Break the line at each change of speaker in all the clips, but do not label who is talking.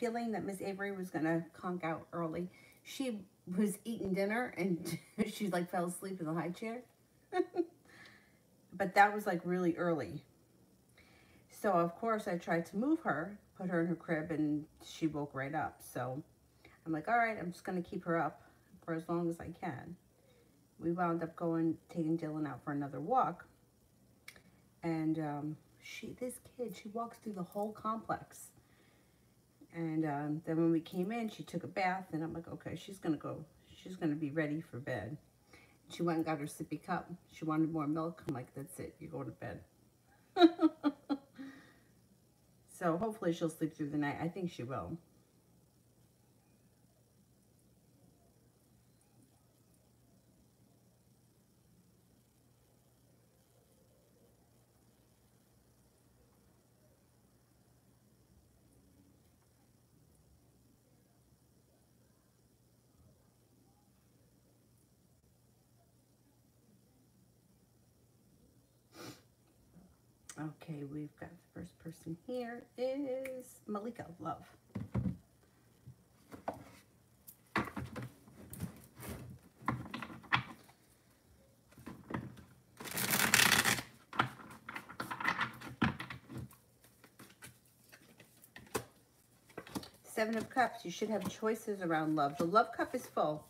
feeling that Miss Avery was going to conk out early. She was eating dinner and she like fell asleep in the high chair. But that was like really early. So of course I tried to move her, put her in her crib, and she woke right up. So I'm like, all right, I'm just going to keep her up for as long as I can. We wound up taking Dylan out for another walk. And this kid, she walks through the whole complex. And then when we came in, she took a bath, and I'm like, okay, she's going to be ready for bed. She went and got her sippy cup. She wanted more milk. I'm like, that's it, you go to bed. So hopefully she'll sleep through the night. I think she will. Okay, we've got the first person here is Malika, love. Seven of Cups, you should have choices around love. The love cup is full.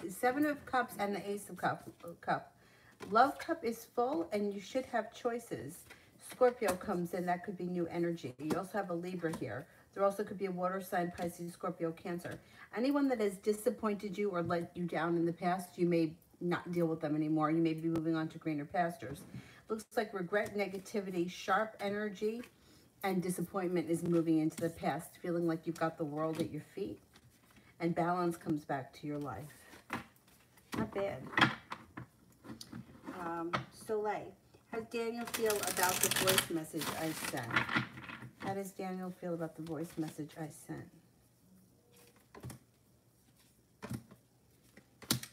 Seven of Cups and the Ace of Cup. Love cup is full and you should have choices. Scorpio comes in, that could be new energy. You also have a Libra here. There also could be a water sign, Pisces, Scorpio, Cancer. Anyone that has disappointed you or let you down in the past, you may not deal with them anymore. You may be moving on to greener pastures. Looks like regret, negativity, sharp energy, and disappointment is moving into the past, feeling like you've got the world at your feet. And balance comes back to your life. Not bad. Soleil. How does Daniel feel about the voice message I sent? How does Daniel feel about the voice message I sent?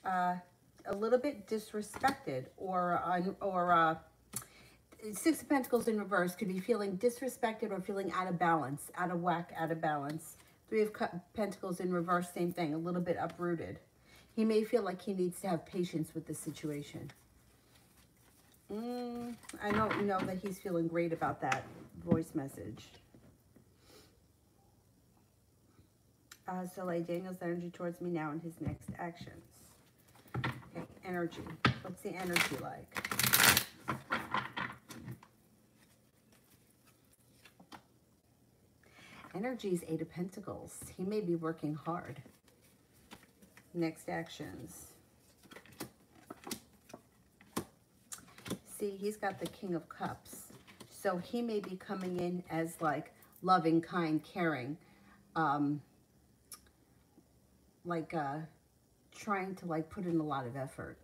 A little bit disrespected, or Six of Pentacles in reverse could be feeling disrespected or feeling out of balance, out of whack, out of balance. Three of Pentacles in reverse, same thing, a little bit uprooted. He may feel like he needs to have patience with the situation. I don't know that he's feeling great about that voice message. So like Daniel's energy towards me now and his next actions. Okay, energy. What's the energy like? Energy is Eight of Pentacles. He may be working hard. Next actions. See, he's got the King of Cups. So he may be coming in as like loving, kind, caring. Trying to like put in a lot of effort.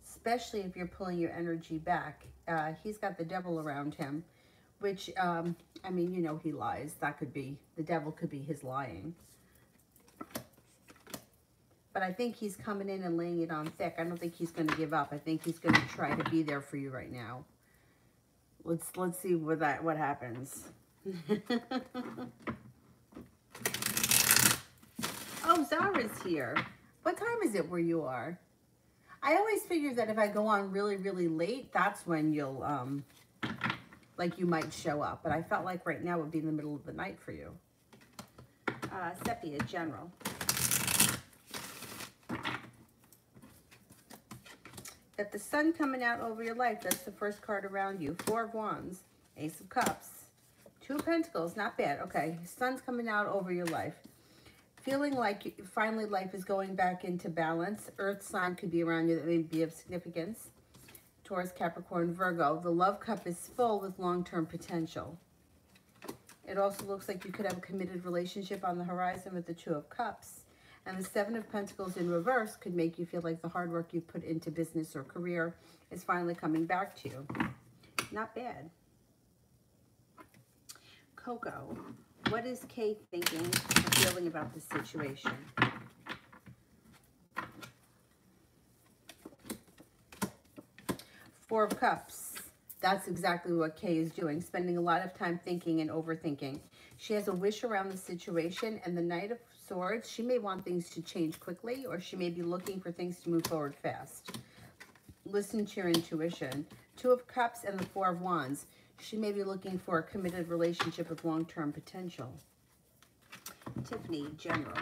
Especially if you're pulling your energy back. He's got the devil around him. Which, I mean, you know he lies. That could be, the devil could be his lying. But I think he's coming in and laying it on thick. I don't think he's going to give up. I think he's going to try to be there for you right now. Let's see what happens. Oh, Zara's here. What time is it where you are? I always figure that if I go on really, really late, that's when you'll, like you might show up. But I felt like right now would be in the middle of the night for you. Sepia, General. Got the sun coming out over your life. That's the first card around you. Four of Wands, Ace of Cups, Two of Pentacles. Not bad. Okay, sun's coming out over your life. Feeling like finally life is going back into balance. Earth sign could be around you that may be of significance. Taurus, Capricorn, Virgo. The love cup is full with long-term potential. It also looks like you could have a committed relationship on the horizon with the Two of Cups. And the Seven of Pentacles in reverse could make you feel like the hard work you put into business or career is finally coming back to you. Not bad. Coco, what is Kay thinking or feeling about this situation? Four of Cups. That's exactly what Kay is doing, spending a lot of time thinking and overthinking. She has a wish around the situation, and the Knight of Swords, she may want things to change quickly, or she may be looking for things to move forward fast. Listen to your intuition. Two of Cups and the Four of Wands. She may be looking for a committed relationship with long-term potential. Tiffany, General.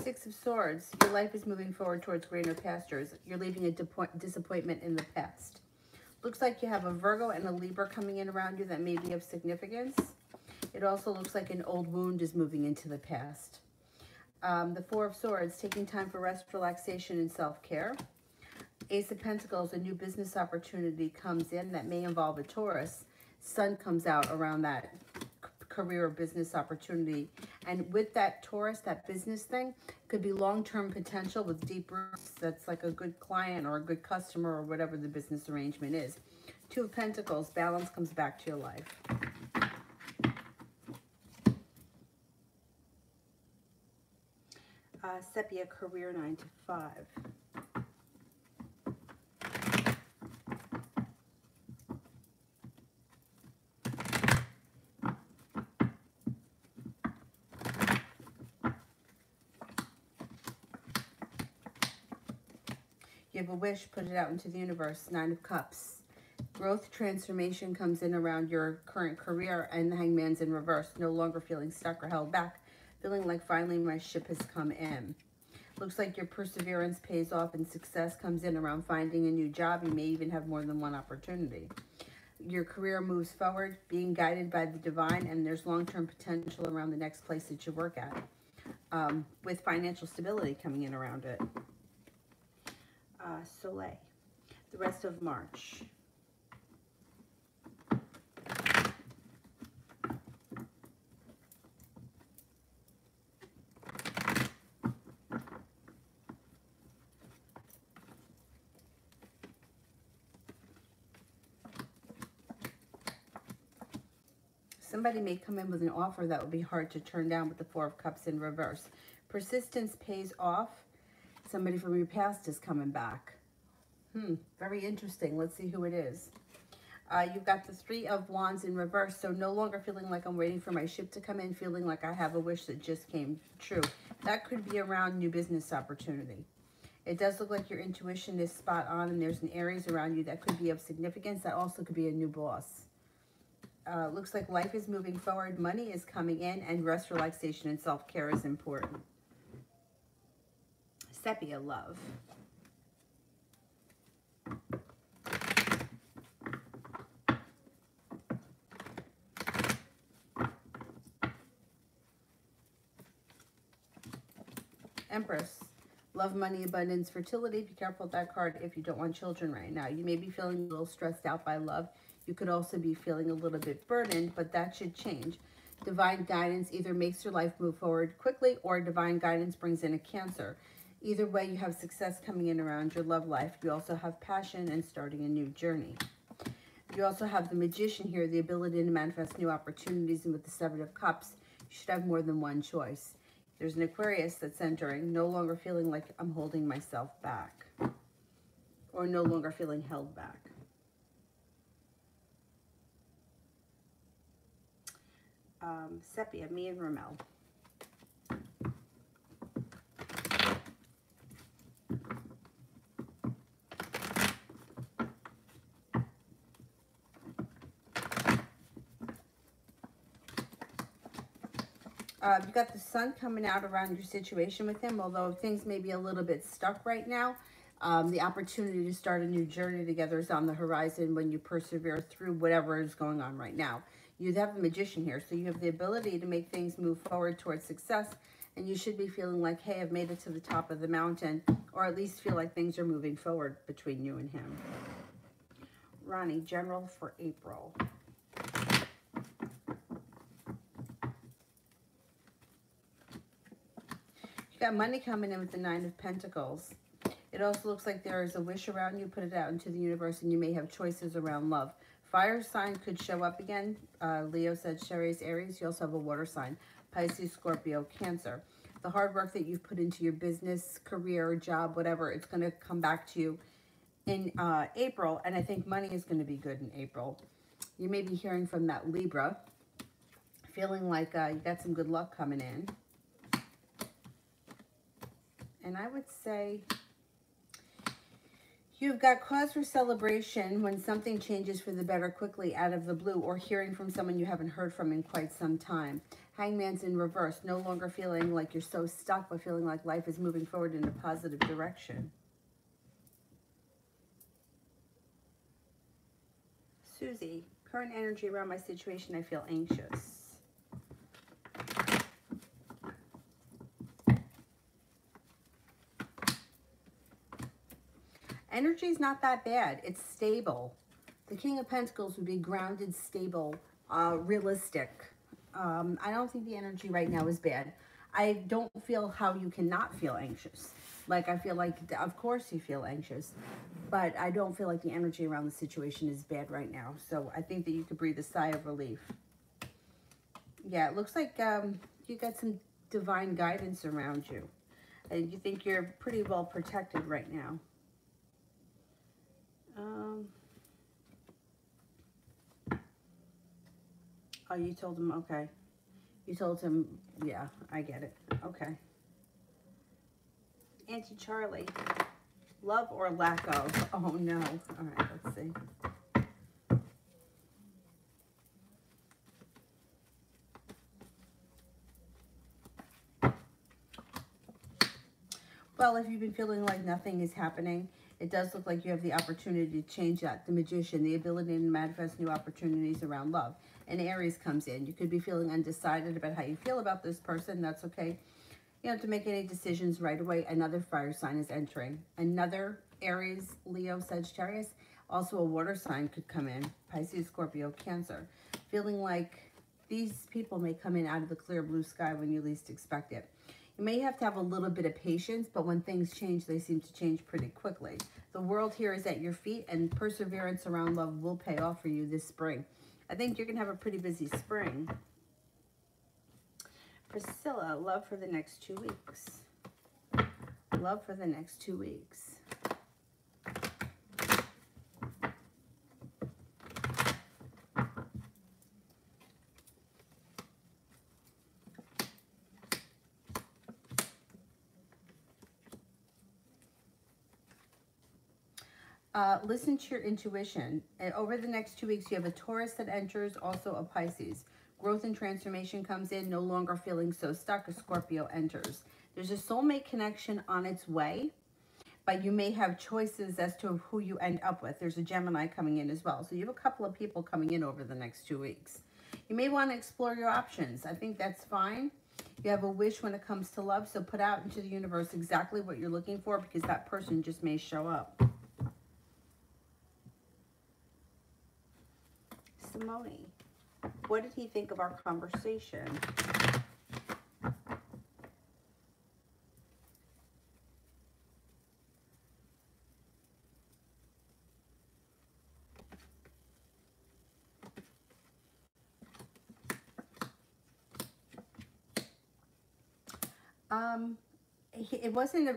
Six of Swords. Your life is moving forward towards greener pastures. You're leaving a disappointment in the past. Looks like you have a Virgo and a Libra coming in around you that may be of significance. It also looks like an old wound is moving into the past. The Four of Swords, taking time for rest, relaxation, and self-care. Ace of Pentacles, a new business opportunity comes in that may involve a Taurus. Sun comes out around that career or business opportunity. And with that Taurus, that business thing, could be long-term potential with deep roots. That's like a good client or a good customer or whatever the business arrangement is. Two of Pentacles, balance comes back to your life. Sepia, career 9 to 5. You have a wish, put it out into the universe. 9 of Cups. Growth, transformation comes in around your current career, and the Hangman's in reverse. No longer feeling stuck or held back. Feeling like finally my ship has come in. Looks like your perseverance pays off and success comes in around finding a new job. You may even have more than one opportunity. Your career moves forward, being guided by the divine, and there's long-term potential around the next place that you work at, with financial stability coming in around it. Soleil, the rest of March. Somebody may come in with an offer that will be hard to turn down with the Four of Cups in reverse. Persistence pays off. Somebody from your past is coming back. Very interesting. Let's see who it is. You've got the Three of Wands in reverse. So no longer feeling like I'm waiting for my ship to come in, feeling like I have a wish that just came true. That could be around new business opportunity. It does look like your intuition is spot on, and there's an Aries around you that could be of significance. That also could be a new boss. Looks like life is moving forward. Money is coming in, and rest, relaxation, and self-care is important. Sepia, love. Empress, love, money, abundance, fertility. Be careful with that card if you don't want children right now. You may be feeling a little stressed out by love. You could also be feeling a little bit burdened, but that should change. Divine guidance either makes your life move forward quickly, or divine guidance brings in a Cancer. Either way, you have success coming in around your love life. You also have passion and starting a new journey. You also have the Magician here, the ability to manifest new opportunities, and with the Seven of Cups, you should have more than one choice. There's an Aquarius that's entering, no longer feeling like I'm holding myself back, or no longer feeling held back. Sepia, me and Ramel. You've got the Sun coming out around your situation with him, although things may be a little bit stuck right now. The opportunity to start a new journey together is on the horizon when you persevere through whatever is going on right now. You have the Magician here, so you have the ability to make things move forward towards success, and you should be feeling like, hey, I've made it to the top of the mountain, or at least feel like things are moving forward between you and him. Ronnie, General for April. You got money coming in with the Nine of Pentacles. It also looks like there is a wish around you. Put it out into the universe, and you may have choices around love. Fire sign could show up again. Leo, Sagittarius, Aries. You also have a water sign. Pisces, Scorpio, Cancer. The hard work that you've put into your business, career, job, whatever, it's going to come back to you in April. And I think money is going to be good in April. You may be hearing from that Libra, feeling like you got some good luck coming in. And I would say you've got cause for celebration when something changes for the better quickly out of the blue, or hearing from someone you haven't heard from in quite some time. Hangman's in reverse, no longer feeling like you're so stuck, but feeling like life is moving forward in a positive direction. Susie, current energy around my situation, I feel anxious. Energy's not that bad. It's stable. The King of Pentacles would be grounded, stable, realistic. I don't think the energy right now is bad. I don't feel how you cannot feel anxious. Like, I feel like, of course you feel anxious, but I don't feel like the energy around the situation is bad right now. So I think that you could breathe a sigh of relief. Yeah, it looks like you got some divine guidance around you. And you think you're pretty well protected right now. Oh, you told him, okay. You told him, yeah, I get it. Okay. Auntie Charlie, love or lack of? Oh, no. All right, let's see. Well, if you've been feeling like nothing is happening, it does look like you have the opportunity to change that. The Magician, the ability to manifest new opportunities around love. And Aries comes in. You could be feeling undecided about how you feel about this person. That's okay. You don't have to make any decisions right away. Another fire sign is entering. Another Aries, Leo, Sagittarius. Also a water sign could come in. Pisces, Scorpio, Cancer. Feeling like these people may come in out of the clear blue sky when you least expect it. You may have to have a little bit of patience, but when things change, they seem to change pretty quickly. The world here is at your feet, and perseverance around love will pay off for you this spring. I think you're going to have a pretty busy spring. Priscilla, love for the next 2 weeks. Love for the next 2 weeks. Listen to your intuition. And over the next 2 weeks, you have a Taurus that enters, also a Pisces. Growth and transformation comes in, no longer feeling so stuck. A Scorpio enters. There's a soulmate connection on its way, but you may have choices as to who you end up with. There's a Gemini coming in as well. So you have a couple of people coming in over the next 2 weeks. You may want to explore your options. I think that's fine. You have a wish when it comes to love, so put out into the universe exactly what you're looking for, because that person just may show up. Simone, what did he think of our conversation?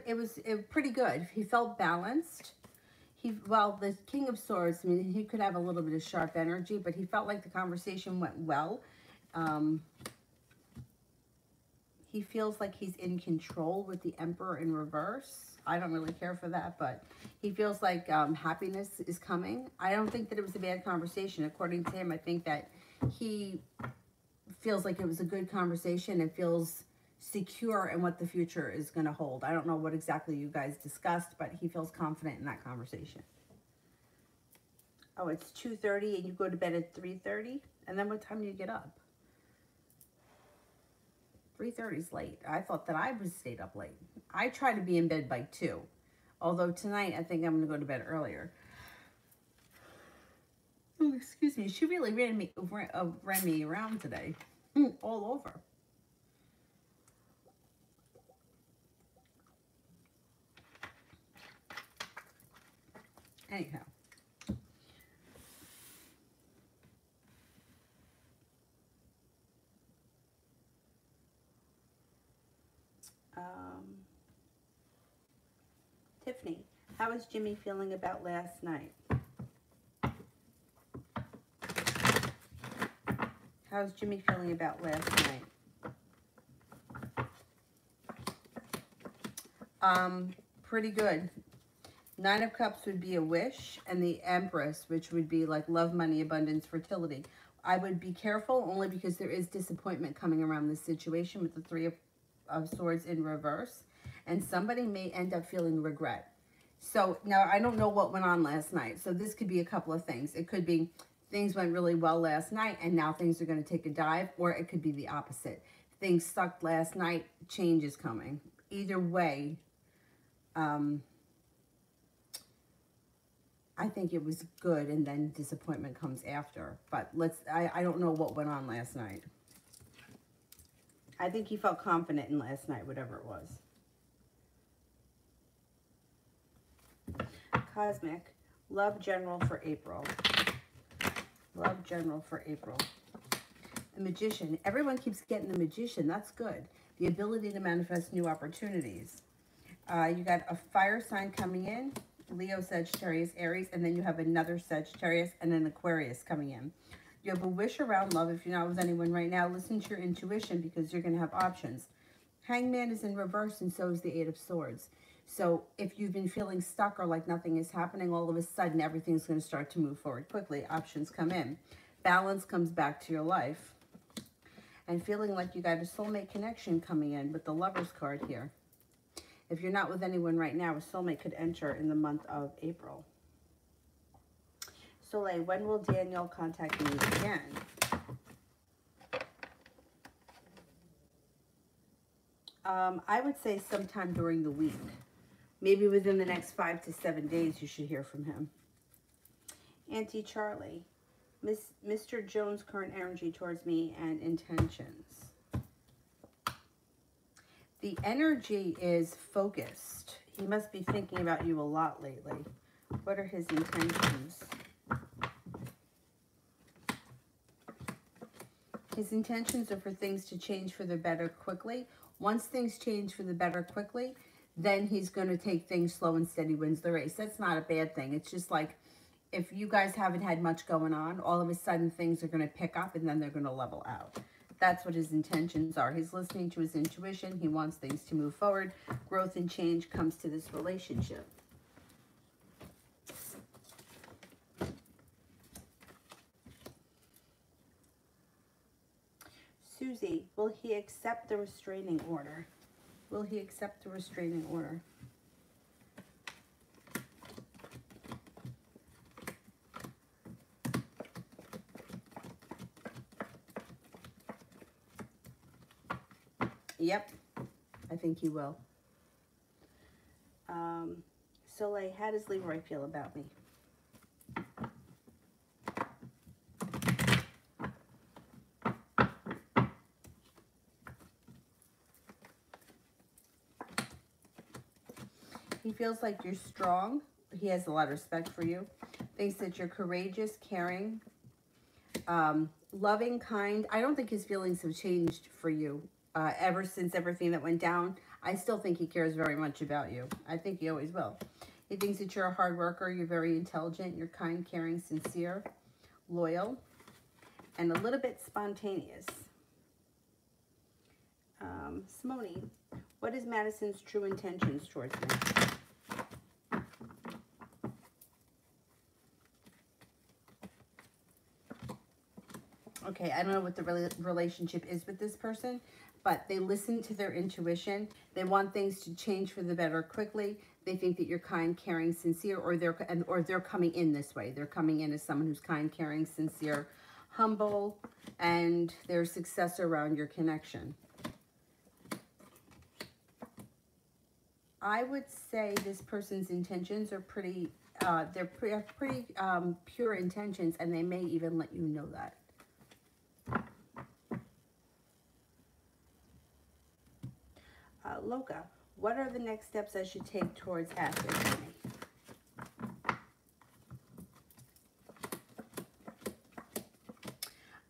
It was pretty good. He felt balanced. Well, the King of Swords, I mean, he could have a little bit of sharp energy, but he felt like the conversation went well. He feels like he's in control with the Emperor in reverse. I don't really care for that, but he feels like happiness is coming. I don't think that it was a bad conversation. According to him, I think that he feels like it was a good conversation and feels secure in what the future is going to hold. I don't know what exactly you guys discussed, but he feels confident in that conversation. Oh, it's 2:30 and you go to bed at 3:30? And then what time do you get up? 3:30 is late. I thought that I was stayed up late. I try to be in bed by 2. Although tonight I think I'm going to go to bed earlier. Oh, excuse me. She really ran me around today. All over. Anyhow. Tiffany, how is Jimmy feeling about last night? How's Jimmy feeling about last night? Pretty good. 9 of Cups would be a wish, and the Empress, which would be like love, money, abundance, fertility. I would be careful only because there is disappointment coming around this situation with the 3 of Swords in reverse, and somebody may end up feeling regret. So now I don't know what went on last night. So this could be a couple of things. It could be things went really well last night and now things are going to take a dive, or it could be the opposite. Things sucked last night, change is coming. Either way, I think it was good, and then disappointment comes after. But I don't know what went on last night. I think he felt confident in last night, whatever it was. Cosmic, love general for April. Love general for April. The Magician. Everyone keeps getting the Magician. That's good. The ability to manifest new opportunities. You got a fire sign coming in. Leo, Sagittarius, Aries, and then you have another Sagittarius and an Aquarius coming in. You have a wish around love. If you're not with anyone right now, listen to your intuition because you're going to have options. Hangman is in reverse, and so is the 8 of Swords. So if you've been feeling stuck or like nothing is happening, all of a sudden everything's going to start to move forward quickly. Options come in. Balance comes back to your life. And feeling like you got a soulmate connection coming in with the Lover's card here. If you're not with anyone right now, a soulmate could enter in the month of April. Soleil, when will Daniel contact me again? I would say sometime during the week. Maybe within the next 5 to 7 days you should hear from him. Auntie Charlie, Mr. Jones' current energy towards me and intentions. The energy is focused. He must be thinking about you a lot lately. What are his intentions? His intentions are for things to change for the better quickly. Once things change for the better quickly, then he's going to take things slow and steady wins the race. That's not a bad thing. It's just like if you guys haven't had much going on, all of a sudden things are going to pick up and then they're going to level out. That's what his intentions are. He's listening to his intuition. He wants things to move forward. Growth and change comes to this relationship. Susie, will he accept the restraining order? Will he accept the restraining order? Yep, I think he will. Soleil, how does Leroy feel about me? He feels like you're strong. He has a lot of respect for you. Thinks that you're courageous, caring, loving, kind. I don't think his feelings have changed for you ever since everything that went down. I still think he cares very much about you. I think he always will. He thinks that you're a hard worker. You're very intelligent. You're kind, caring, sincere, loyal, and a little bit spontaneous. Simone, what is Madison's true intentions towards me? Okay, I don't know what the relationship is with this person, but they listen to their intuition. They want things to change for the better quickly. They think that you're kind, caring, sincere, or they're coming in this way. They're coming in as someone who's kind, caring, sincere, humble, and there's success around your connection. I would say this person's intentions are pretty, they're pretty pure intentions, and they may even let you know that. Loca, what are the next steps I should take towards asking for me?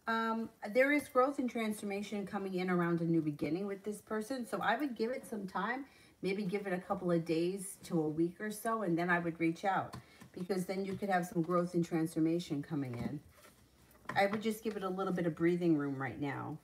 There is growth and transformation coming in around a new beginning with this person. So I would give it some time, maybe give it a couple of days to a week or so, and then I would reach out, because then you could have some growth and transformation coming in. I would just give it a little bit of breathing room right now.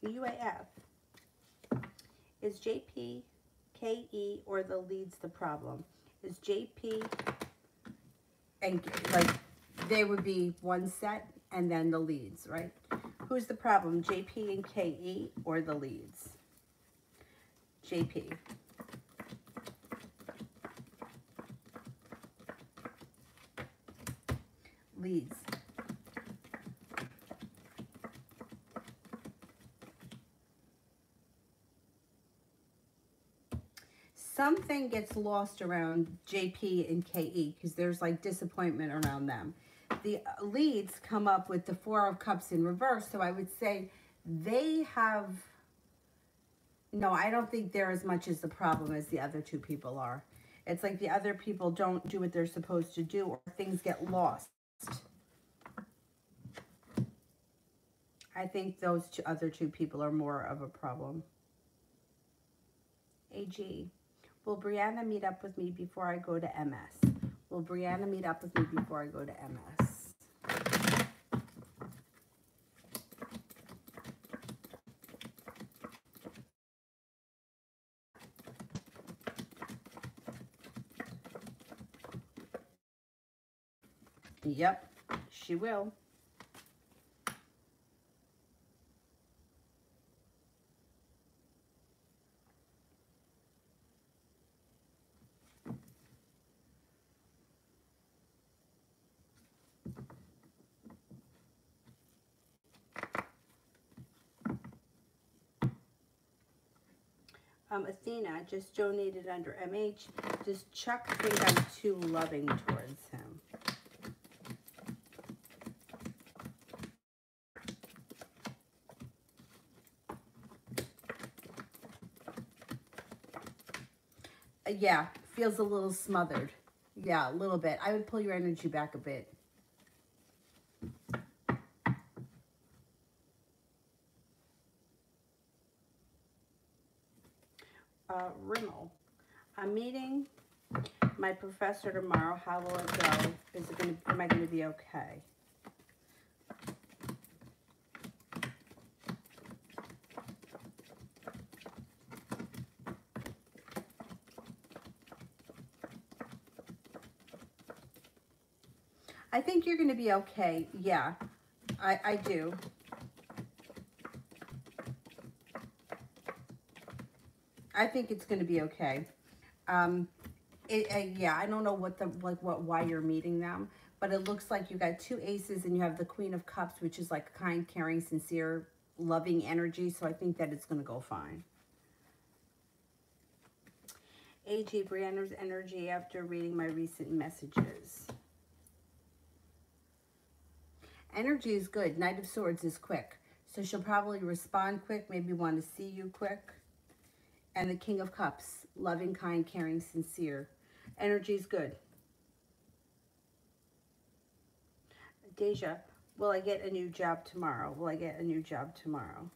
UAF. Is JP, KE, or the leads the problem? Is JP, and like they would be one set and then the leads, right? Who's the problem? JP and KE or the leads? JP. Leads. Something gets lost around JP and KE because there's like disappointment around them. The leads come up with the Four of Cups in reverse, so I would say they have, no, I don't think they're as much as the problem as the other two people are. It's like the other people don't do what they're supposed to do, or things get lost. I think those other two people are more of a problem. AG. Will Brianna meet up with me before I go to MS? Will Brianna meet up with me before I go to MS? Yep, she will. Athena just donated under MH. Does Chuck think I'm too loving towards him? Yeah, feels a little smothered. Yeah, a little bit. I would pull your energy back a bit. Rimmel. I'm meeting my professor tomorrow. How will it go? Is it going to, am I going to be okay? I think you're going to be okay. Yeah, I do. I think it's going to be okay. Yeah, I don't know why you're meeting them, but it looks like you got two aces and you have the Queen of Cups, which is like kind, caring, sincere, loving energy. So I think that it's going to go fine. AG, Brianna's energy after reading my recent messages. Energy is good. Knight of Swords is quick. So she'll probably respond quick, maybe want to see you quick. And the King of Cups, loving, kind, caring, sincere. Energy is good. Deja, will I get a new job tomorrow? Will I get a new job tomorrow?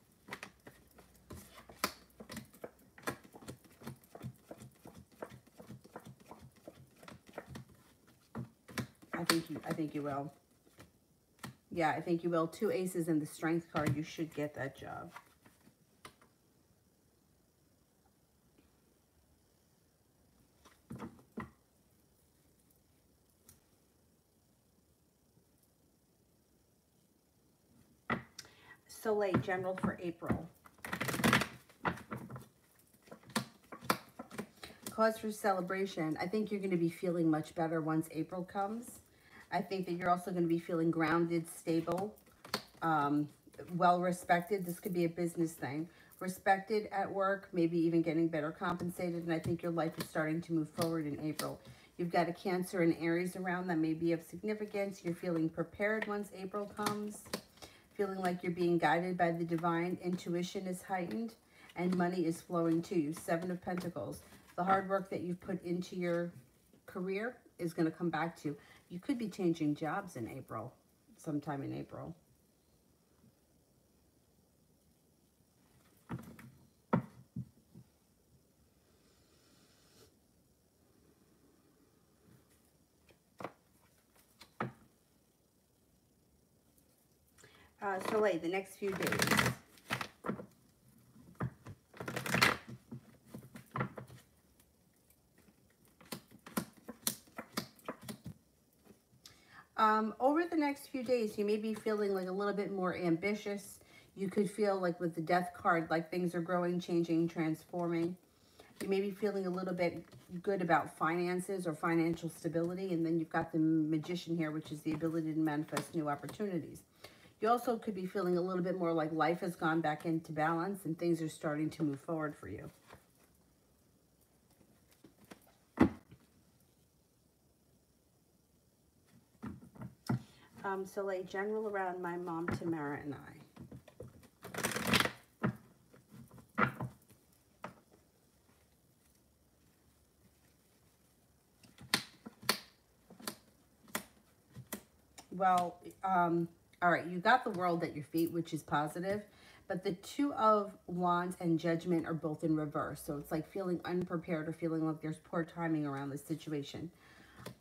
I think you will. Yeah, I think you will. Two aces and the Strength card. You should get that job. Soleil, general for April. Cause for celebration. I think you're going to be feeling much better once April comes. I think that you're also going to be feeling grounded, stable, well-respected. This could be a business thing. Respected at work, maybe even getting better compensated. And I think your life is starting to move forward in April. You've got a Cancer and Aries around that may be of significance. You're feeling prepared once April comes. Feeling like you're being guided by the divine. Intuition is heightened. And money is flowing to you. 7 of Pentacles. The hard work that you've put into your career is going to come back to you. You could be changing jobs in April. Sometime in April. Soleil, the next few days. Over the next few days, you may be feeling like a little bit more ambitious. You could feel like with the Death card, like things are growing, changing, transforming. You may be feeling a little bit good about finances or financial stability. And then you've got the Magician here, which is the ability to manifest new opportunities. You also could be feeling a little bit more like life has gone back into balance and things are starting to move forward for you. Soleil, general around my mom, Tamara, and I. Well, all right, you got the World at your feet, which is positive, but the 2 of Wands and Judgment are both in reverse. So it's like feeling unprepared or feeling like there's poor timing around this situation.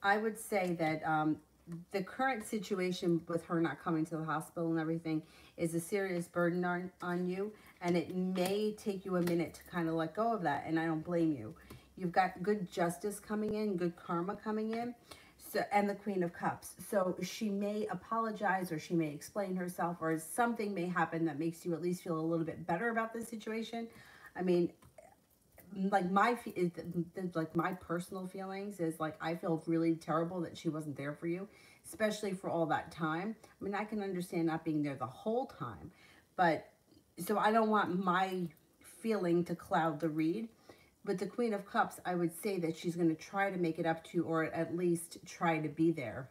I would say that the current situation with her not coming to the hospital and everything is a serious burden on you, and it may take you a minute to kind of let go of that, and I don't blame you. You've got good justice coming in, good karma coming in, so, and the Queen of Cups. So she may apologize, or she may explain herself, or something may happen that makes you at least feel a little bit better about the situation. I mean, like my personal feelings is like I feel really terrible that she wasn't there for you, especially for all that time. I mean, I can understand not being there the whole time, but so I don't want my feeling to cloud the read. But the Queen of Cups, I would say that she's going to try to make it up to you, or at least try to be there.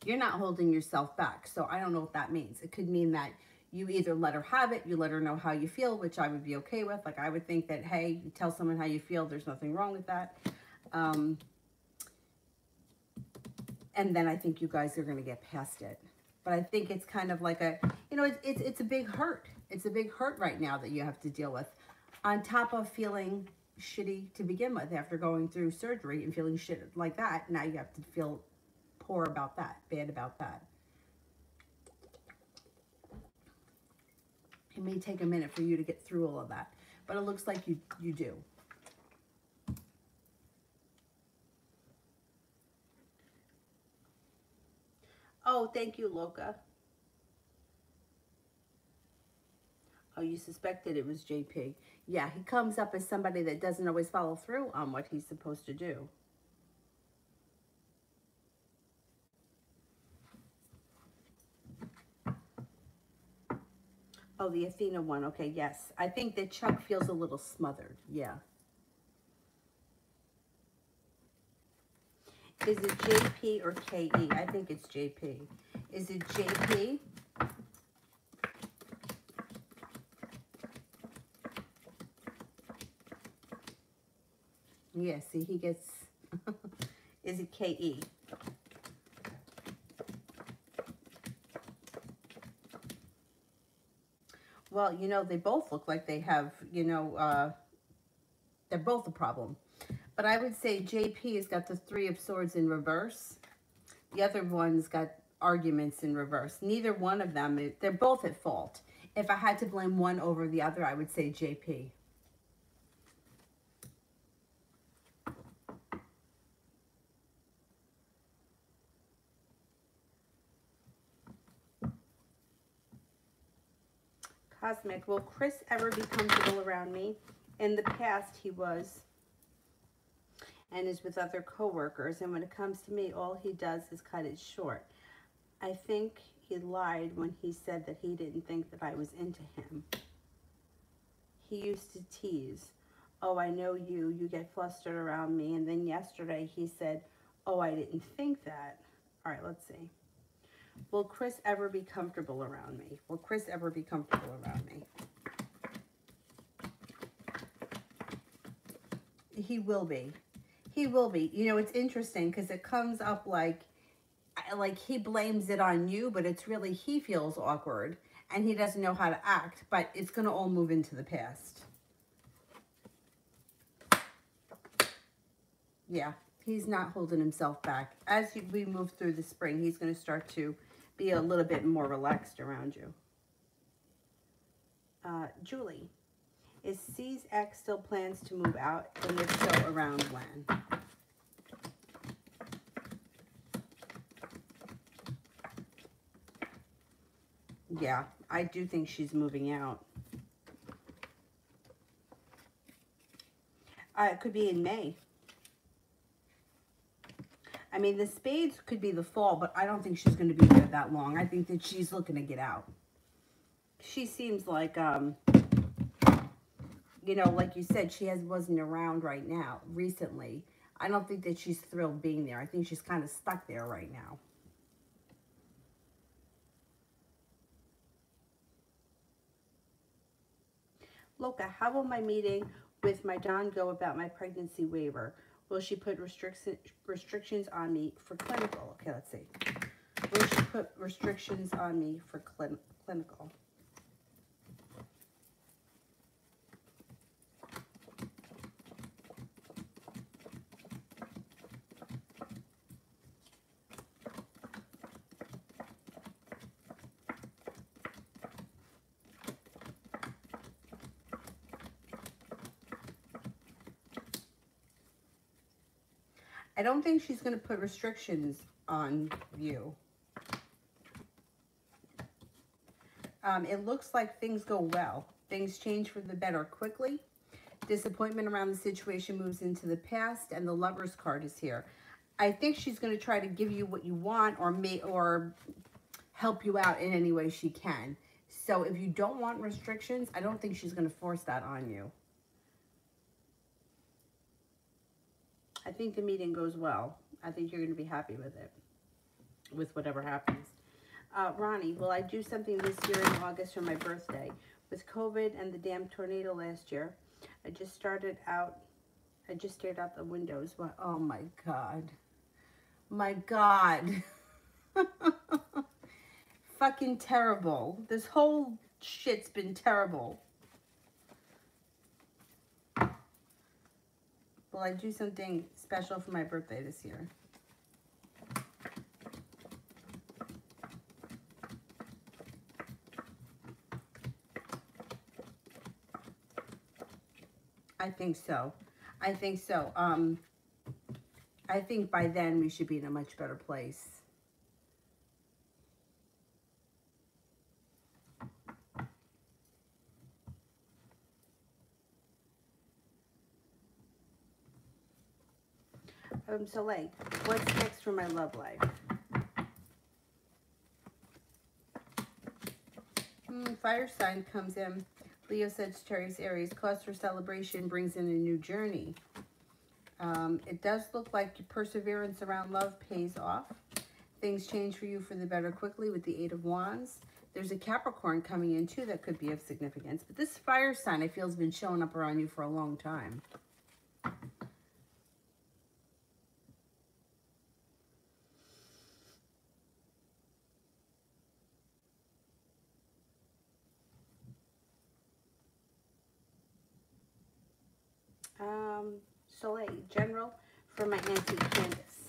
You're not holding yourself back, so I don't know what that means. It could mean that you either let her have it, you let her know how you feel, which I would be okay with. Like, I would think that, hey, you tell someone how you feel. There's nothing wrong with that. And then I think you guys are going to get past it. But I think it's kind of like a, you know, it's a big hurt. It's a big hurt right now that you have to deal with. On top of feeling shitty to begin with after going through surgery and feeling shit like that, now you have to feel poor about that, bad about that. It may take a minute for you to get through all of that, but it looks like you do. Oh, thank you, Loka. Oh, you suspected it was JP. Yeah, he comes up as somebody that doesn't always follow through on what he's supposed to do. Oh, the Athena one. Okay, yes. I think that Chuck feels a little smothered. Yeah. Is it JP or KE? I think it's JP. Is it JP? Yeah, see, he gets... Is it KE? Well, you know, they both look like they have, you know, they're both a problem. But I would say JP has got the 3 of Swords in reverse. The other one's got arguments in reverse. Neither one of them, they're both at fault. If I had to blame one over the other, I would say JP. Cosmic, will Chris ever be comfortable around me? In the past, he was, and is with other coworkers. And when it comes to me, all he does is cut it short. I think he lied when he said that he didn't think that I was into him. He used to tease. oh, I know you. You get flustered around me. And then yesterday he said, oh, I didn't think that. All right, let's see. Will Chris ever be comfortable around me? Will Chris ever be comfortable around me? He will be. He will be. You know, it's interesting because it comes up like he blames it on you, but it's really he feels awkward and he doesn't know how to act, but it's going to all move into the past. Yeah, he's not holding himself back. As we move through the spring, he's going to start to be a little bit more relaxed around you. Julie, is C's ex still plans to move out? And if so, around when? Yeah, I do think she's moving out. It could be in May. I mean, the spades could be the fall, but I don't think she's going to be there that long. I think that she's looking to get out. She seems like, you know, like you said, she wasn't around right now, recently. I don't think that she's thrilled being there. I think she's kind of stuck there right now. Loca, how will my meeting with my Don go about my pregnancy waiver? Will she put restrictions on me for clinical? Okay, let's see. Will she put restrictions on me for clinical? I don't think she's going to put restrictions on you. It looks like things go well. Things change for the better quickly. Disappointment around the situation moves into the past, and the Lover's card is here. I think she's going to try to give you what you want or help you out in any way she can. So if you don't want restrictions, I don't think she's going to force that on you. I think the meeting goes well. I think you're going to be happy with it, with whatever happens. Ronnie, will I do something this year in August for my birthday? With COVID and the damn tornado last year, I just stared out the windows. Oh my God. My God. Fucking terrible. This whole shit's been terrible. Will I do something special for my birthday this year? I think so. I think so. I think by then we should be in a much better place. Soleil, what's next for my love life? Fire sign comes in. Leo, Sagittarius, Aries. Cause for celebration brings in a new journey. It does look like your perseverance around love pays off. Things change for you for the better quickly with the Eight of Wands. There's a Capricorn coming in too that could be of significance. But this fire sign, I feel, has been showing up around you for a long time. Soleil, general for my Auntie Candace.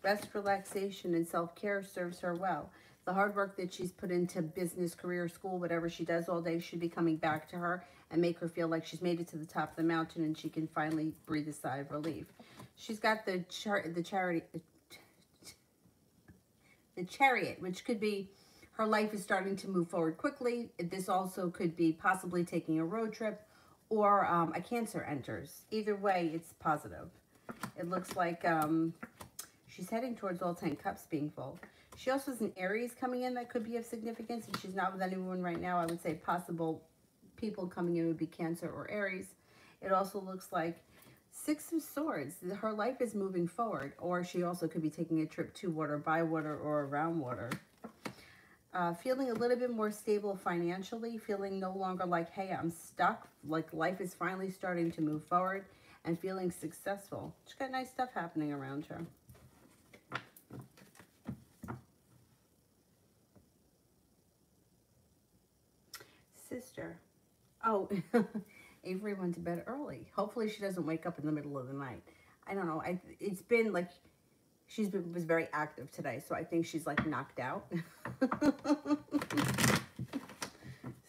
Rest, relaxation, and self-care serves her well. The hard work that she's put into business, career, school, whatever she does all day should be coming back to her and make her feel like she's made it to the top of the mountain and she can finally breathe a sigh of relief. She's got the Chariot, which could be her life is starting to move forward quickly. This also could be possibly taking a road trip or a Cancer enters. Either way, it's positive. It looks like she's heading towards all 10 cups being full. She also has an Aries coming in that could be of significance. If she's not with anyone right now, I would say possible people coming in would be Cancer or Aries. It also looks like Six of Swords. Her life is moving forward, or she also could be taking a trip to water, by water, or around water. Feeling a little bit more stable financially, feeling no longer like, hey, I'm stuck, like life is finally starting to move forward, and feeling successful. She's got nice stuff happening around her. Sister. Oh, Avery went to bed early. Hopefully she doesn't wake up in the middle of the night. I don't know. It's been like, was very active today, so I think she's like knocked out.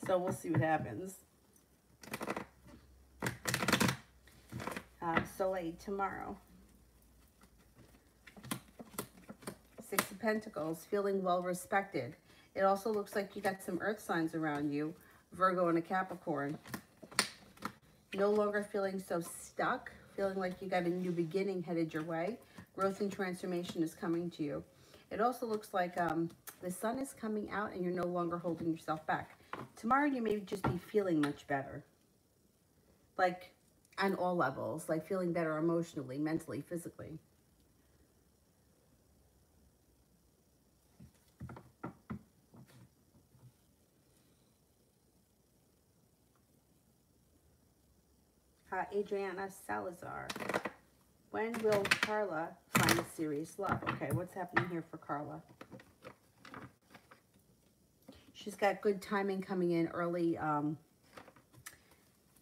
So we'll see what happens. Soleil tomorrow. Six of Pentacles, feeling well respected. It also looks like you got some earth signs around you, Virgo and a Capricorn. No longer feeling so stuck, feeling like you got a new beginning headed your way. Growth and transformation is coming to you. It also looks like the sun is coming out and you're no longer holding yourself back. Tomorrow you may just be feeling much better. Like on all levels, like feeling better emotionally, mentally, physically. Adriana Salazar. When will Carla find serious love? Okay, what's happening here for Carla? She's got good timing coming in early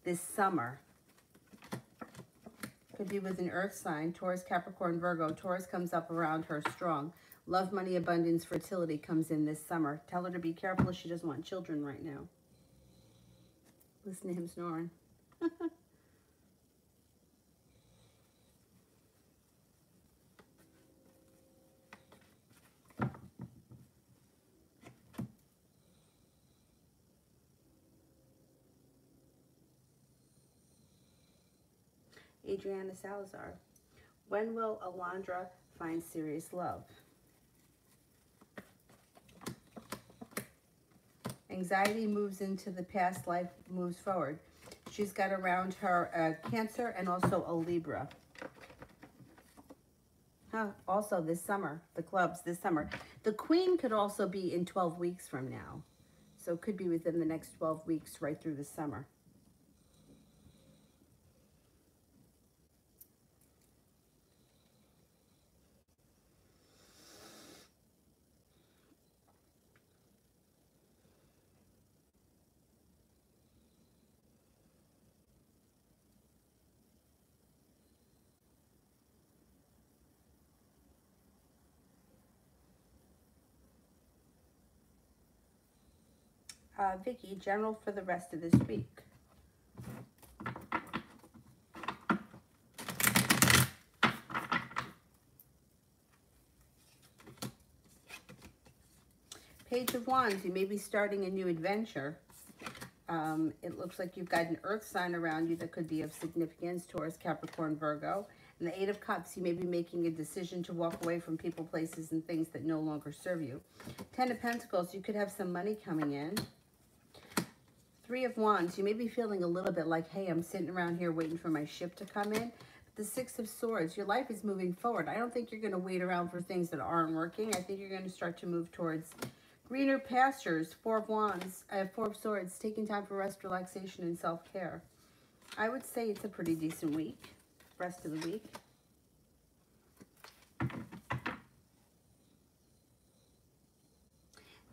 this summer. Could be with an earth sign, Taurus, Capricorn, Virgo. Taurus comes up around her strong. Love, money, abundance, fertility comes in this summer. Tell her to be careful if she doesn't want children right now. Listen to him snoring. Adriana Salazar. When will Alondra find serious love? Anxiety moves into the past, life moves forward. She's got around her a Cancer and also a Libra. Also this summer, the clubs this summer. The Queen could also be in 12 weeks from now. So it could be within the next 12 weeks right through the summer. Vicky, general for the rest of this week. Page of Wands, you may be starting a new adventure. It looks like you've got an earth sign around you that could be of significance, Taurus, Capricorn, Virgo. And the Eight of Cups, you may be making a decision to walk away from people, places, and things that no longer serve you. Ten of Pentacles, you could have some money coming in. Three of Wands, you may be feeling a little bit like, hey, I'm sitting around here waiting for my ship to come in. The Six of Swords, your life is moving forward. I don't think you're going to wait around for things that aren't working. I think you're going to start to move towards greener pastures. Four of Wands, Four of Swords, taking time for rest, relaxation, and self-care. I would say it's a pretty decent week, rest of the week.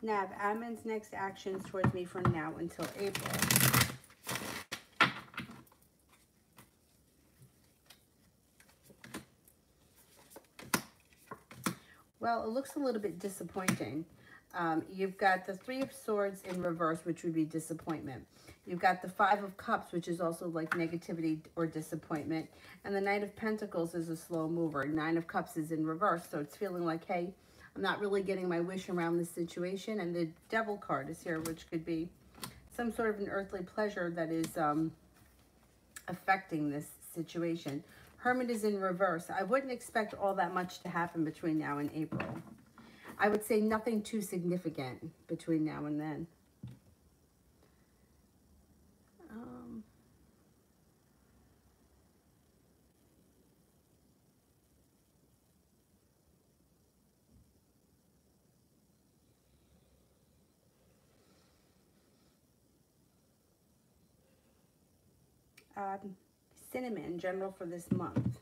Nav, admin's next actions towards me from now until April. Well, it looks a little bit disappointing. You've got the Three of Swords in reverse, which would be disappointment. You've got the Five of Cups, which is also like negativity or disappointment. And the Knight of Pentacles is a slow mover. Nine of Cups is in reverse, so it's feeling like, hey, I'm not really getting my wish around this situation. And the Devil card is here, which could be some sort of an earthly pleasure that is affecting this situation. Hermit is in reverse. I wouldn't expect all that much to happen between now and April. I would say nothing too significant between now and then. Cinnamon, general for this month.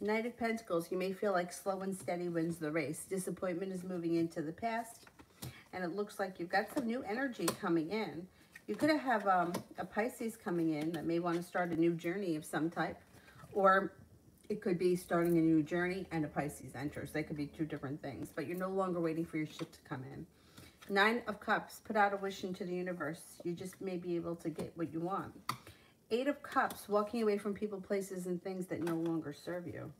Knight of Pentacles, you may feel like slow and steady wins the race. Disappointment is moving into the past, and it looks like you've got some new energy coming in. You could have a Pisces coming in that may want to start a new journey of some type, or it could be starting a new journey and a Pisces enters. They could be two different things, but you're no longer waiting for your ship to come in. 9 of Cups, put out a wish into the universe. You just may be able to get what you want. 8 of Cups, walking away from people, places, and things that no longer serve you.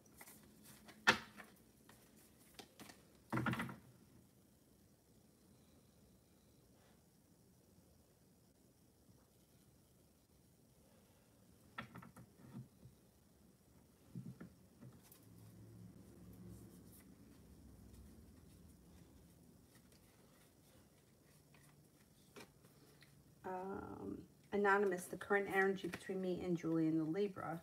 Anonymous, the current energy between me and Julie in the Libra.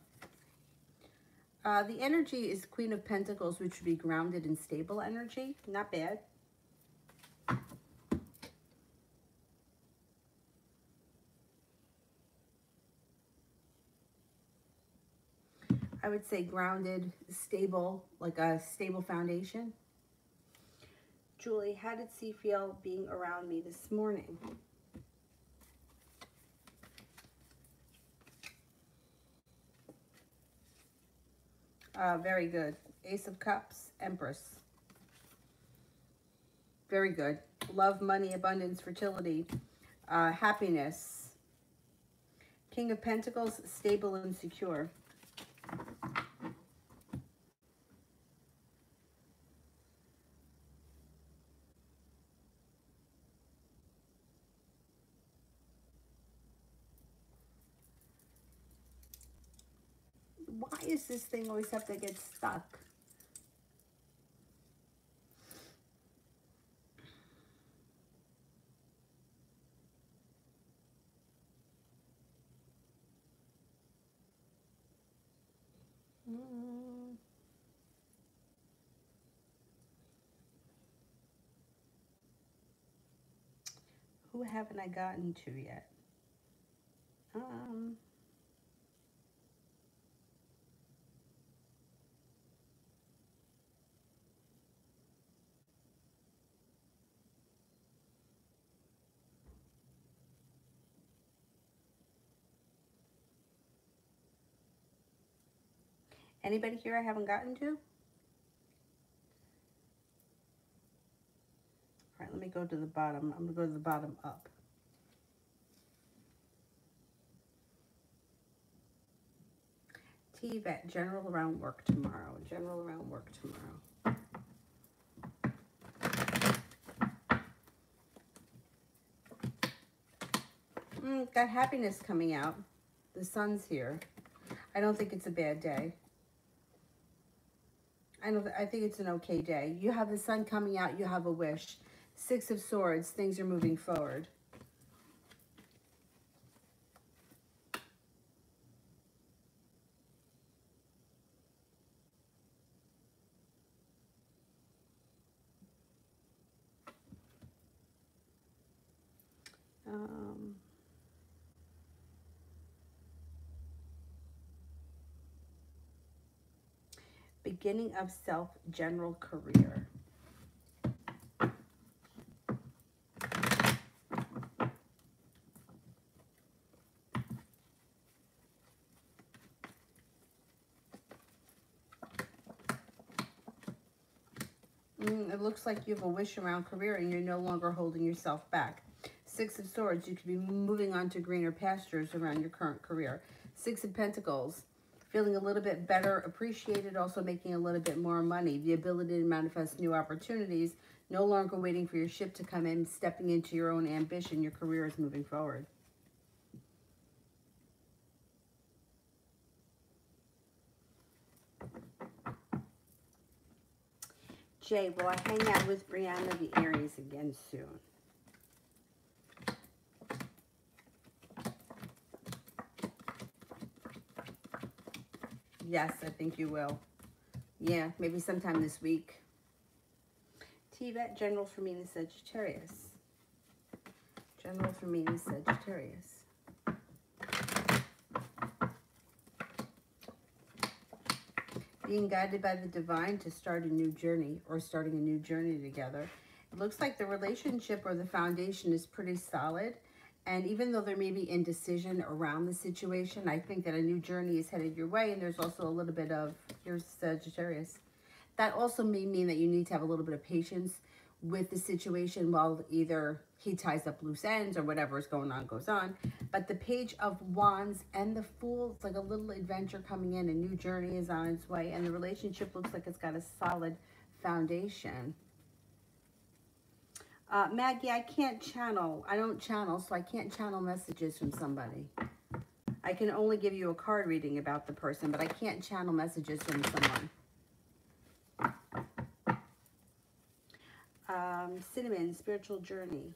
The energy is Queen of Pentacles, which would be grounded and stable energy. Not bad. I would say grounded, stable, like a stable foundation. Julie, how did C feel being around me this morning? Very good. Ace of Cups, Empress. Very good. Love, money, abundance, fertility, happiness. King of Pentacles, stable and secure. Why is this thing always have to get stuck? Who haven't I gotten to yet? Anybody here I haven't gotten to? All right, let me go to the bottom. I'm going to go to the bottom up. T-Vet, general around work tomorrow. General around work tomorrow. Got happiness coming out. The sun's here. I don't think it's a bad day. I think it's an okay day. You have the sun coming out. You have a wish. 6 of Swords. Things are moving forward. Beginning of self, general career. It looks like you have a wish around career and you're no longer holding yourself back. 6 of Swords, you could be moving on to greener pastures around your current career. 6 of Pentacles, feeling a little bit better, appreciated, also making a little bit more money. The ability to manifest new opportunities, No longer waiting for your ship to come in, stepping into your own ambition. Your career is moving forward. Jay, will I hang out with Brianna the Aries again soon? Yes, I think you will. Yeah, maybe sometime this week. T-Vet, General for me is Sagittarius. General for me is Sagittarius. Being guided by the divine to start a new journey, or starting a new journey together. It looks like the relationship or the foundation is pretty solid. And even though there may be indecision around the situation, I think that a new journey is headed your way. And there's also a little bit of, here's Sagittarius. That also may mean that you need to have a little bit of patience with the situation while either he ties up loose ends or whatever is going on goes on. But the Page of Wands and the Fool, it's like a little adventure coming in. A new journey is on its way. And the relationship looks like it's got a solid foundation. Maggie, I can't channel. I don't channel, so I can't channel messages from somebody. I can only give you a card reading about the person, but I can't channel messages from someone. Cinnamon, Spiritual Journey.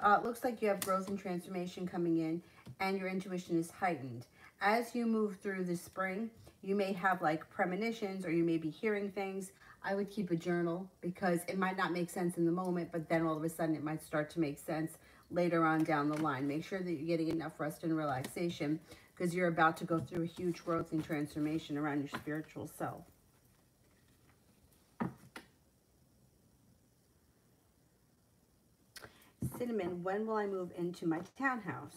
It looks like you have growth and transformation coming in, and your intuition is heightened. As you move through the spring, you may have like premonitions, or you may be hearing things. I would keep a journal because it might not make sense in the moment, but then all of a sudden it might start to make sense later on down the line. Make sure that you're getting enough rest and relaxation because you're about to go through a huge growth and transformation around your spiritual self. Cinnamon, when will I move into my townhouse?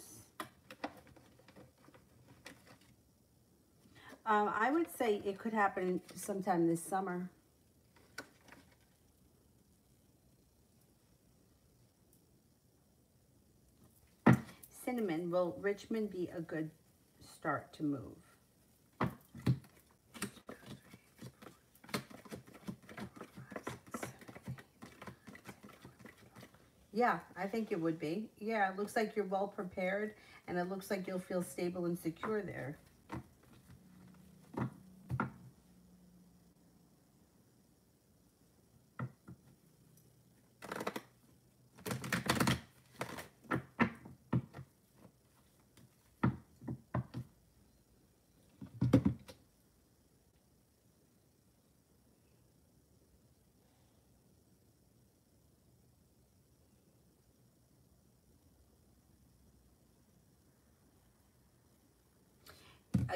I would say it could happen sometime this summer. Cinnamon, will Richmond be a good start to move? Yeah, I think it would be. Yeah, it looks like you're well prepared, and it looks like you'll feel stable and secure there.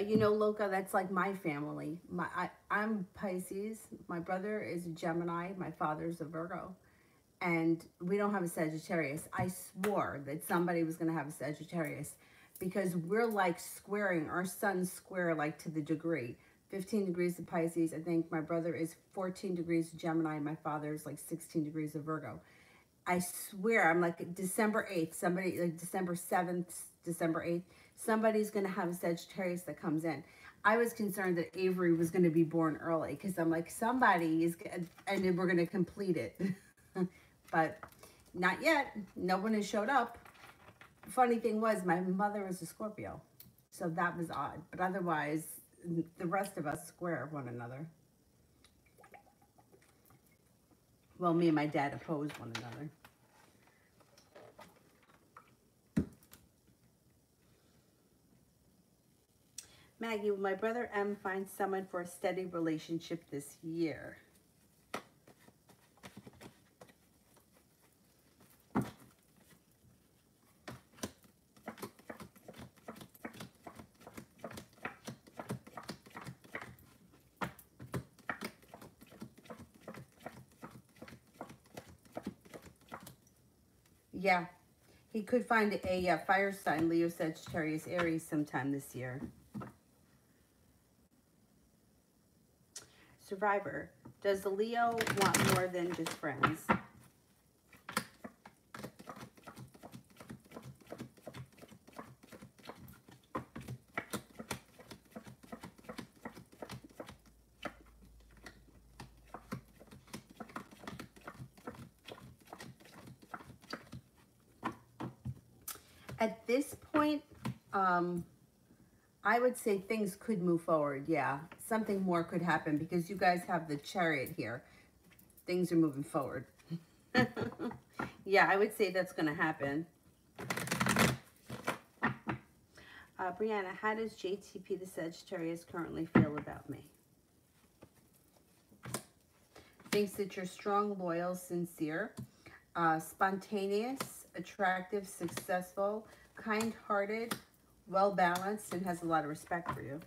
You know, Loca, that's like my family. I'm Pisces. My brother is a Gemini. My father's a Virgo. And we don't have a Sagittarius. I swore that somebody was going to have a Sagittarius because we're like squaring. Our sun's square like to the degree. 15 degrees of Pisces. I think my brother is 14 degrees of Gemini. My father is like 16 degrees of Virgo. I swear, I'm like December 8th, somebody, like December 7th, December 8th, somebody's going to have a Sagittarius that comes in. I was concerned that Avery was going to be born early because I'm like, somebody is, and then we're going to complete it. But not yet. No one has showed up. Funny thing was, my mother was a Scorpio. So that was odd. But otherwise, the rest of us square one another. Well, me and my dad oppose one another. Maggie, will my brother M find someone for a steady relationship this year? Yeah, he could find a fire sign, Leo, Sagittarius, Aries sometime this year. Survivor, does the Leo want more than just friends? At this point, I would say things could move forward. Yeah, something more could happen because you guys have the Chariot here. Things are moving forward. Yeah, I would say that's going to happen. Brianna, how does JTP the Sagittarius currently feel about me? Thinks that you're strong, loyal, sincere, spontaneous, attractive, successful, kind-hearted, well-balanced, and has a lot of respect for you.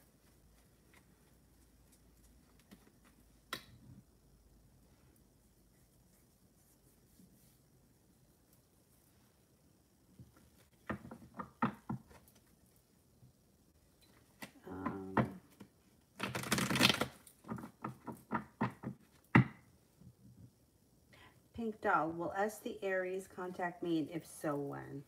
Pink Doll, will S the Aries contact me, and if so, when?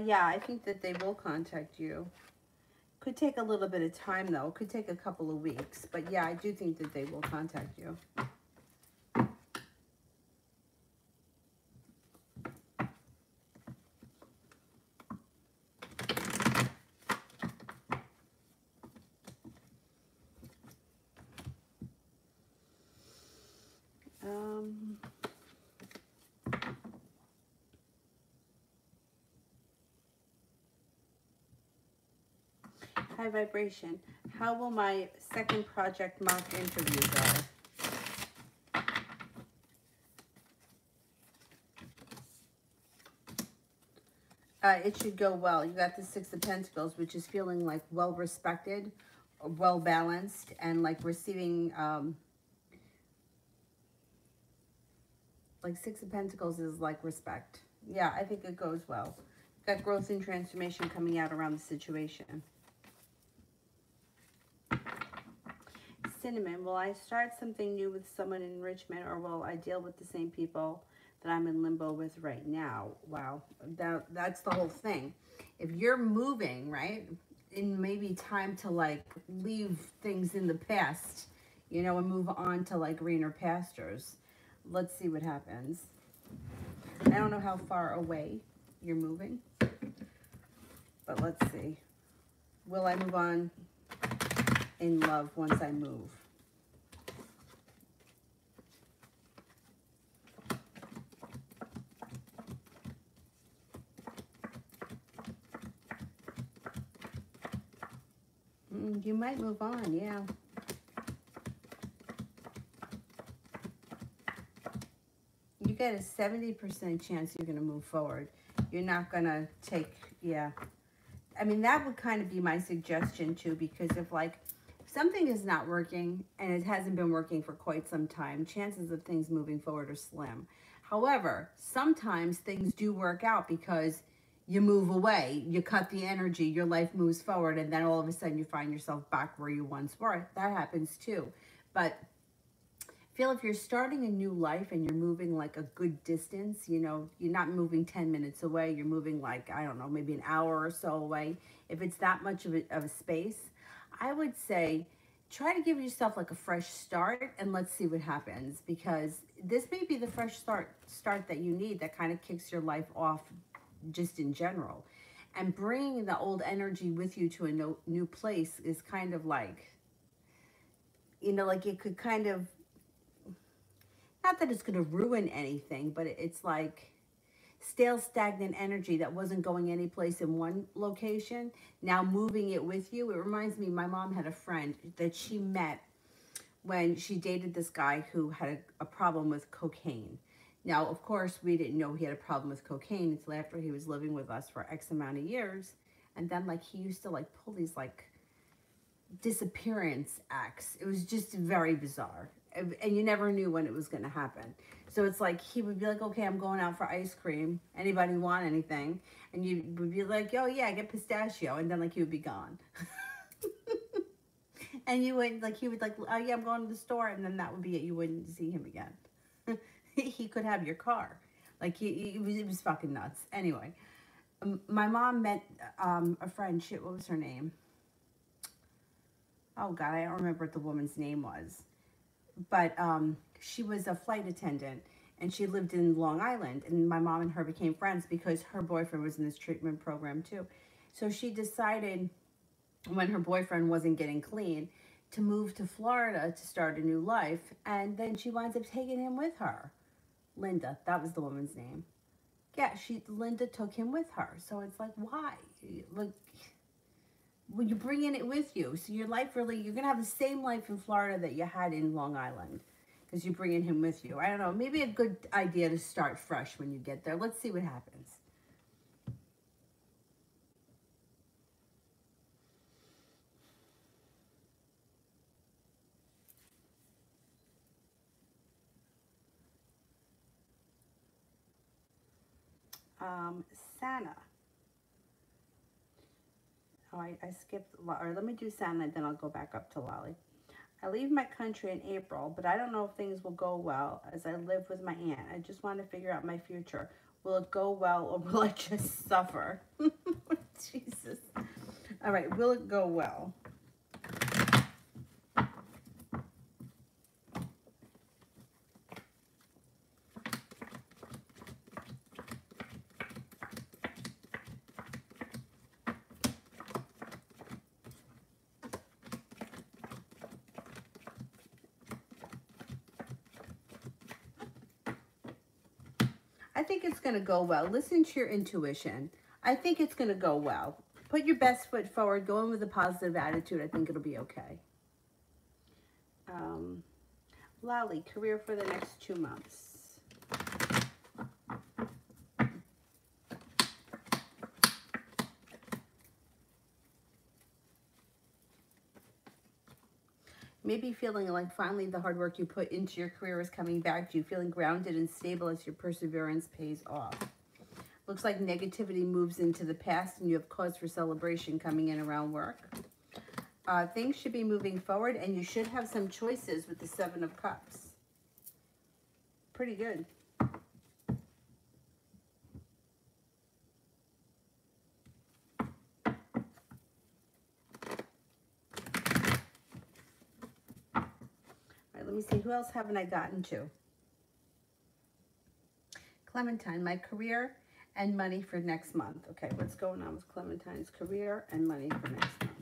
Yeah, I think that they will contact you. Could take a little bit of time, though. Could take a couple of weeks. But yeah, I do think that they will contact you. High vibration. How will my second project mock interview go? It should go well. You got the Six of Pentacles, which is feeling like well respected, well balanced, and like receiving. Like Six of Pentacles is like respect. Yeah, I think it goes well. Got growth and transformation coming out around the situation. Cinnamon, will I start something new with someone in enrichment, or will I deal with the same people that I'm in limbo with right now? Wow, that's the whole thing. If you're moving, right, in maybe time to like leave things in the past, you know, and move on to like greener pastures. Let's see what happens. I don't know how far away you're moving, but let's see. Will I move on in love once I move? You might move on, yeah. You get a 70% chance you're going to move forward. You're not going to take, yeah. I mean, that would kind of be my suggestion too, because if like something is not working and it hasn't been working for quite some time, chances of things moving forward are slim. However, sometimes things do work out because you move away, you cut the energy, your life moves forward, and then all of a sudden you find yourself back where you once were. That happens too. But I feel if you're starting a new life and you're moving like a good distance, you know, you're not moving 10 minutes away, you're moving like, I don't know, maybe an hour or so away. If it's that much of a space, I would say try to give yourself like a fresh start and let's see what happens, because this may be the fresh start that you need that kind of kicks your life off just in general. And bringing the old energy with you to a new place is kind of like, you know, like it could kind of, not that it's going to ruin anything, but it's like stale, stagnant energy that wasn't going any place in one location, now moving it with you. It reminds me, my mom had a friend that she met when she dated this guy who had a problem with cocaine. Now, of course, we didn't know he had a problem with cocaine until after he was living with us for X amount of years. And then, like, he used to, like, pull these, like, disappearance acts. It was just very bizarre. And you never knew when it was going to happen. So it's like, he would be like, okay, I'm going out for ice cream. Anybody want anything? And you would be like, oh, yeah, get pistachio. And then, like, he would be gone. And you would, like, he would, like, oh, yeah, I'm going to the store. And then that would be it. You wouldn't see him again. He could have your car. Like, it was fucking nuts. Anyway, My mom met a friend. What was her name? Oh, God, I don't remember what the woman's name was. But she was a flight attendant, and she lived in Long Island. And my mom and her became friends because her boyfriend was in this treatment program, too. So she decided, when her boyfriend wasn't getting clean, to move to Florida to start a new life. And then she winds up taking him with her. Linda, that was the woman's name. Yeah, Linda took him with her. So it's like, why? Like, well, you're bringing it with you. So your life really, you're going to have the same life in Florida that you had in Long Island because you're bringing him with you. I don't know. Maybe a good idea to start fresh when you get there. Let's see what happens. Santa. Oh, I skipped, or let me do Santa, then I'll go back up to Lolly. I leave my country in April, but I don't know if things will go well as I live with my aunt. I just want to figure out my future. Will it go well or will I just suffer? Jesus. All right, will it go well? I think it's going to go well. Listen to your intuition. I think it's going to go well. Put your best foot forward. Go in with a positive attitude. I think it'll be okay. Lolly, career for the next 2 months. Maybe feeling like finally the hard work you put into your career is coming back to you. Feeling grounded and stable as your perseverance pays off. Looks like negativity moves into the past and you have cause for celebration coming in around work. Things should be moving forward and you should have some choices with the 7 of Cups. Pretty good. All right, let me see. Who else haven't I gotten to? Clementine, my career and money for next month. Okay, what's going on with Clementine's career and money for next month?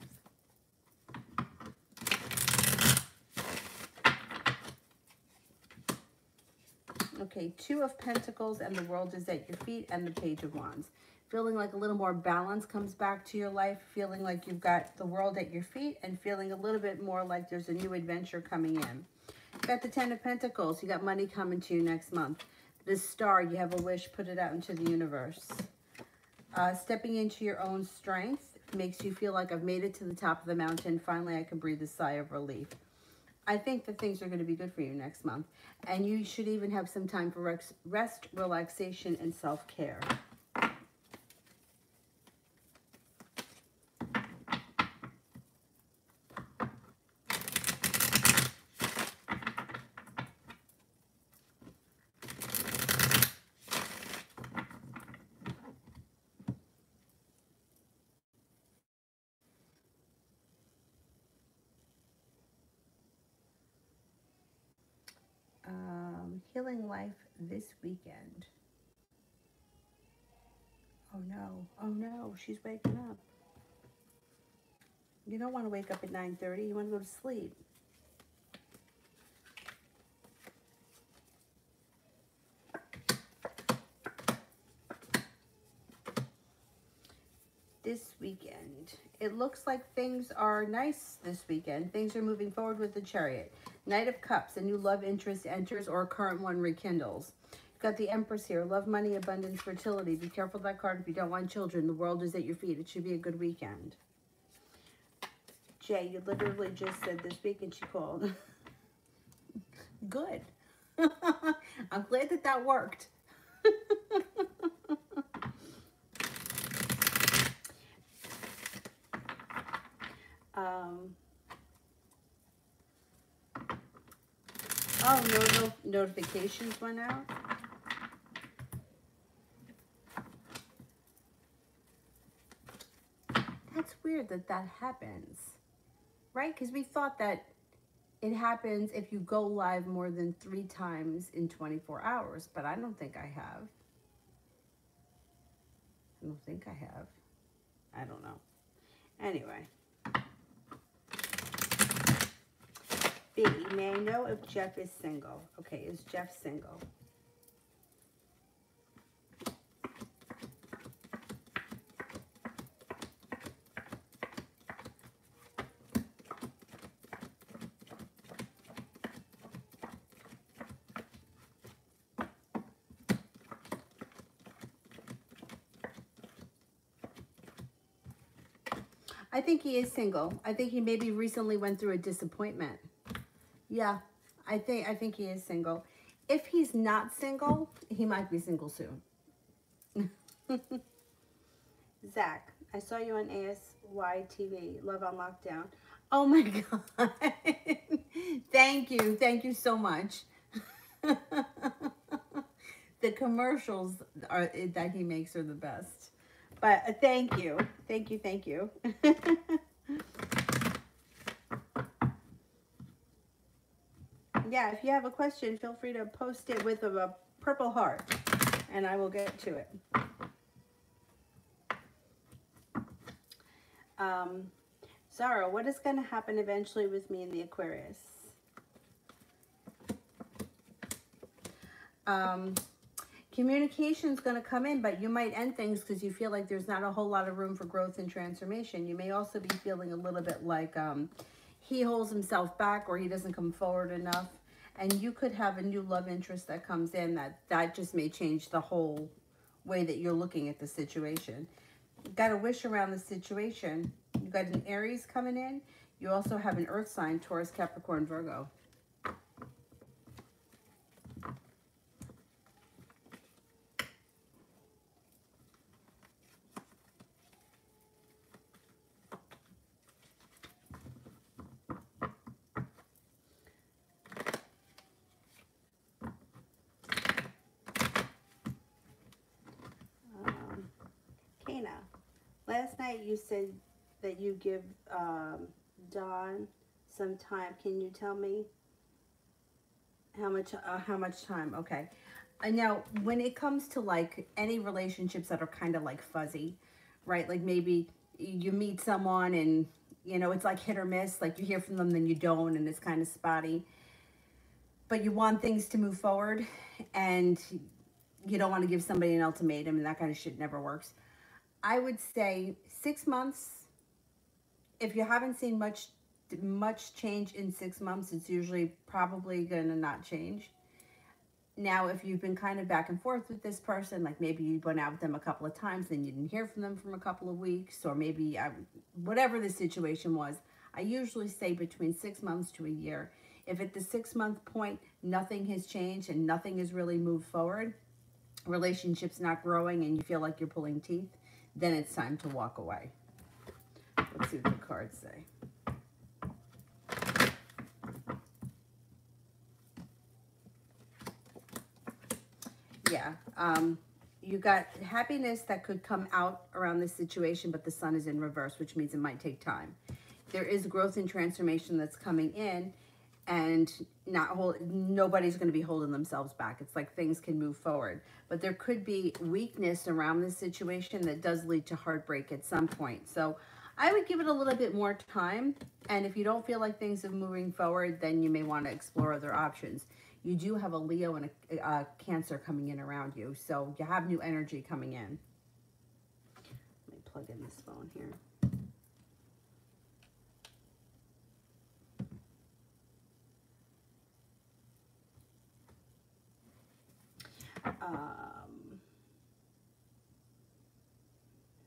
Okay, 2 of Pentacles and the world is at your feet and the Page of Wands. Feeling like a little more balance comes back to your life. Feeling like you've got the world at your feet and feeling a little bit more like there's a new adventure coming in. You got the 10 of Pentacles. You got money coming to you next month. The Star, you have a wish, put it out into the universe. Stepping into your own strength makes you feel like I've made it to the top of the mountain. Finally, I can breathe a sigh of relief. I think that things are going to be good for you next month. And you should even have some time for rest, relaxation, and self-care. Healing life this weekend. Oh no, oh no, she's waking up. You don't want to wake up at 9:30, you want to go to sleep. This weekend, it looks like things are nice this weekend. Things are moving forward with the Chariot. Knight of Cups, a new love interest enters or a current one rekindles. You've got the Empress here. Love, money, abundance, fertility. Be careful of that card if you don't want children. The world is at your feet. It should be a good weekend. Jay, you literally just said this weekend she called. Good. I'm glad that that worked. Oh, no notifications went out. weird that that happens, right? Because we thought that it happens if you go live more than 3 times in 24 hours, but I don't think I have. I don't think I have. I don't know. Anyway. B, may I know if Jeff is single? Okay, is Jeff single? I think he is single. I think he maybe recently went through a disappointment. Yeah, I think he is single. If he's not single, he might be single soon. Zach, I saw you on ASY TV, Love on Lockdown. Oh my God. Thank you. Thank you so much. The commercials that he makes are the best. But thank you. Thank you. Thank you. Yeah, if you have a question, feel free to post it with a purple heart, and I will get to it. Zara, what is going to happen eventually with me in the Aquarius? Communication is going to come in, but you might end things because you feel like there's not a whole lot of room for growth and transformation. You may also be feeling a little bit like he holds himself back or he doesn't come forward enough. And you could have a new love interest that comes in that just may change the whole way that you're looking at the situation. You got a wish around the situation. You got an Aries coming in. You also have an earth sign, Taurus, Capricorn, Virgo. Last night you said that you give Dawn some time. Can you tell me how much time? Okay. Now, when it comes to like any relationships that are kind of like fuzzy, right? Like maybe you meet someone and, you know, it's like hit or miss. Like you hear from them, then you don't, and it's kind of spotty. But you want things to move forward, and you don't want to give somebody an ultimatum, and that kind of shit never works. I would say 6 months. If you haven't seen much change in 6 months, it's usually probably going to not change. Now, if you've been kind of back and forth with this person, like maybe you went out with them a couple of times, then you didn't hear from them for a couple of weeks, or maybe whatever the situation was, I usually say between 6 months to a year. If at the 6 month point, nothing has changed and nothing has really moved forward, relationship's not growing and you feel like you're pulling teeth, then it's time to walk away. Let's see what the cards say. Yeah, you got happiness that could come out around this situation, but the sun is in reverse, which means it might take time. There is growth and transformation that's coming in, and nobody's going to be holding themselves back. It's like things can move forward, but there could be weakness around this situation that does lead to heartbreak at some point. So I would give it a little bit more time, and if you don't feel like things are moving forward, then you may want to explore other options. You do have a Leo and a Cancer coming in around you, so you have new energy coming in. Let me plug in this phone here.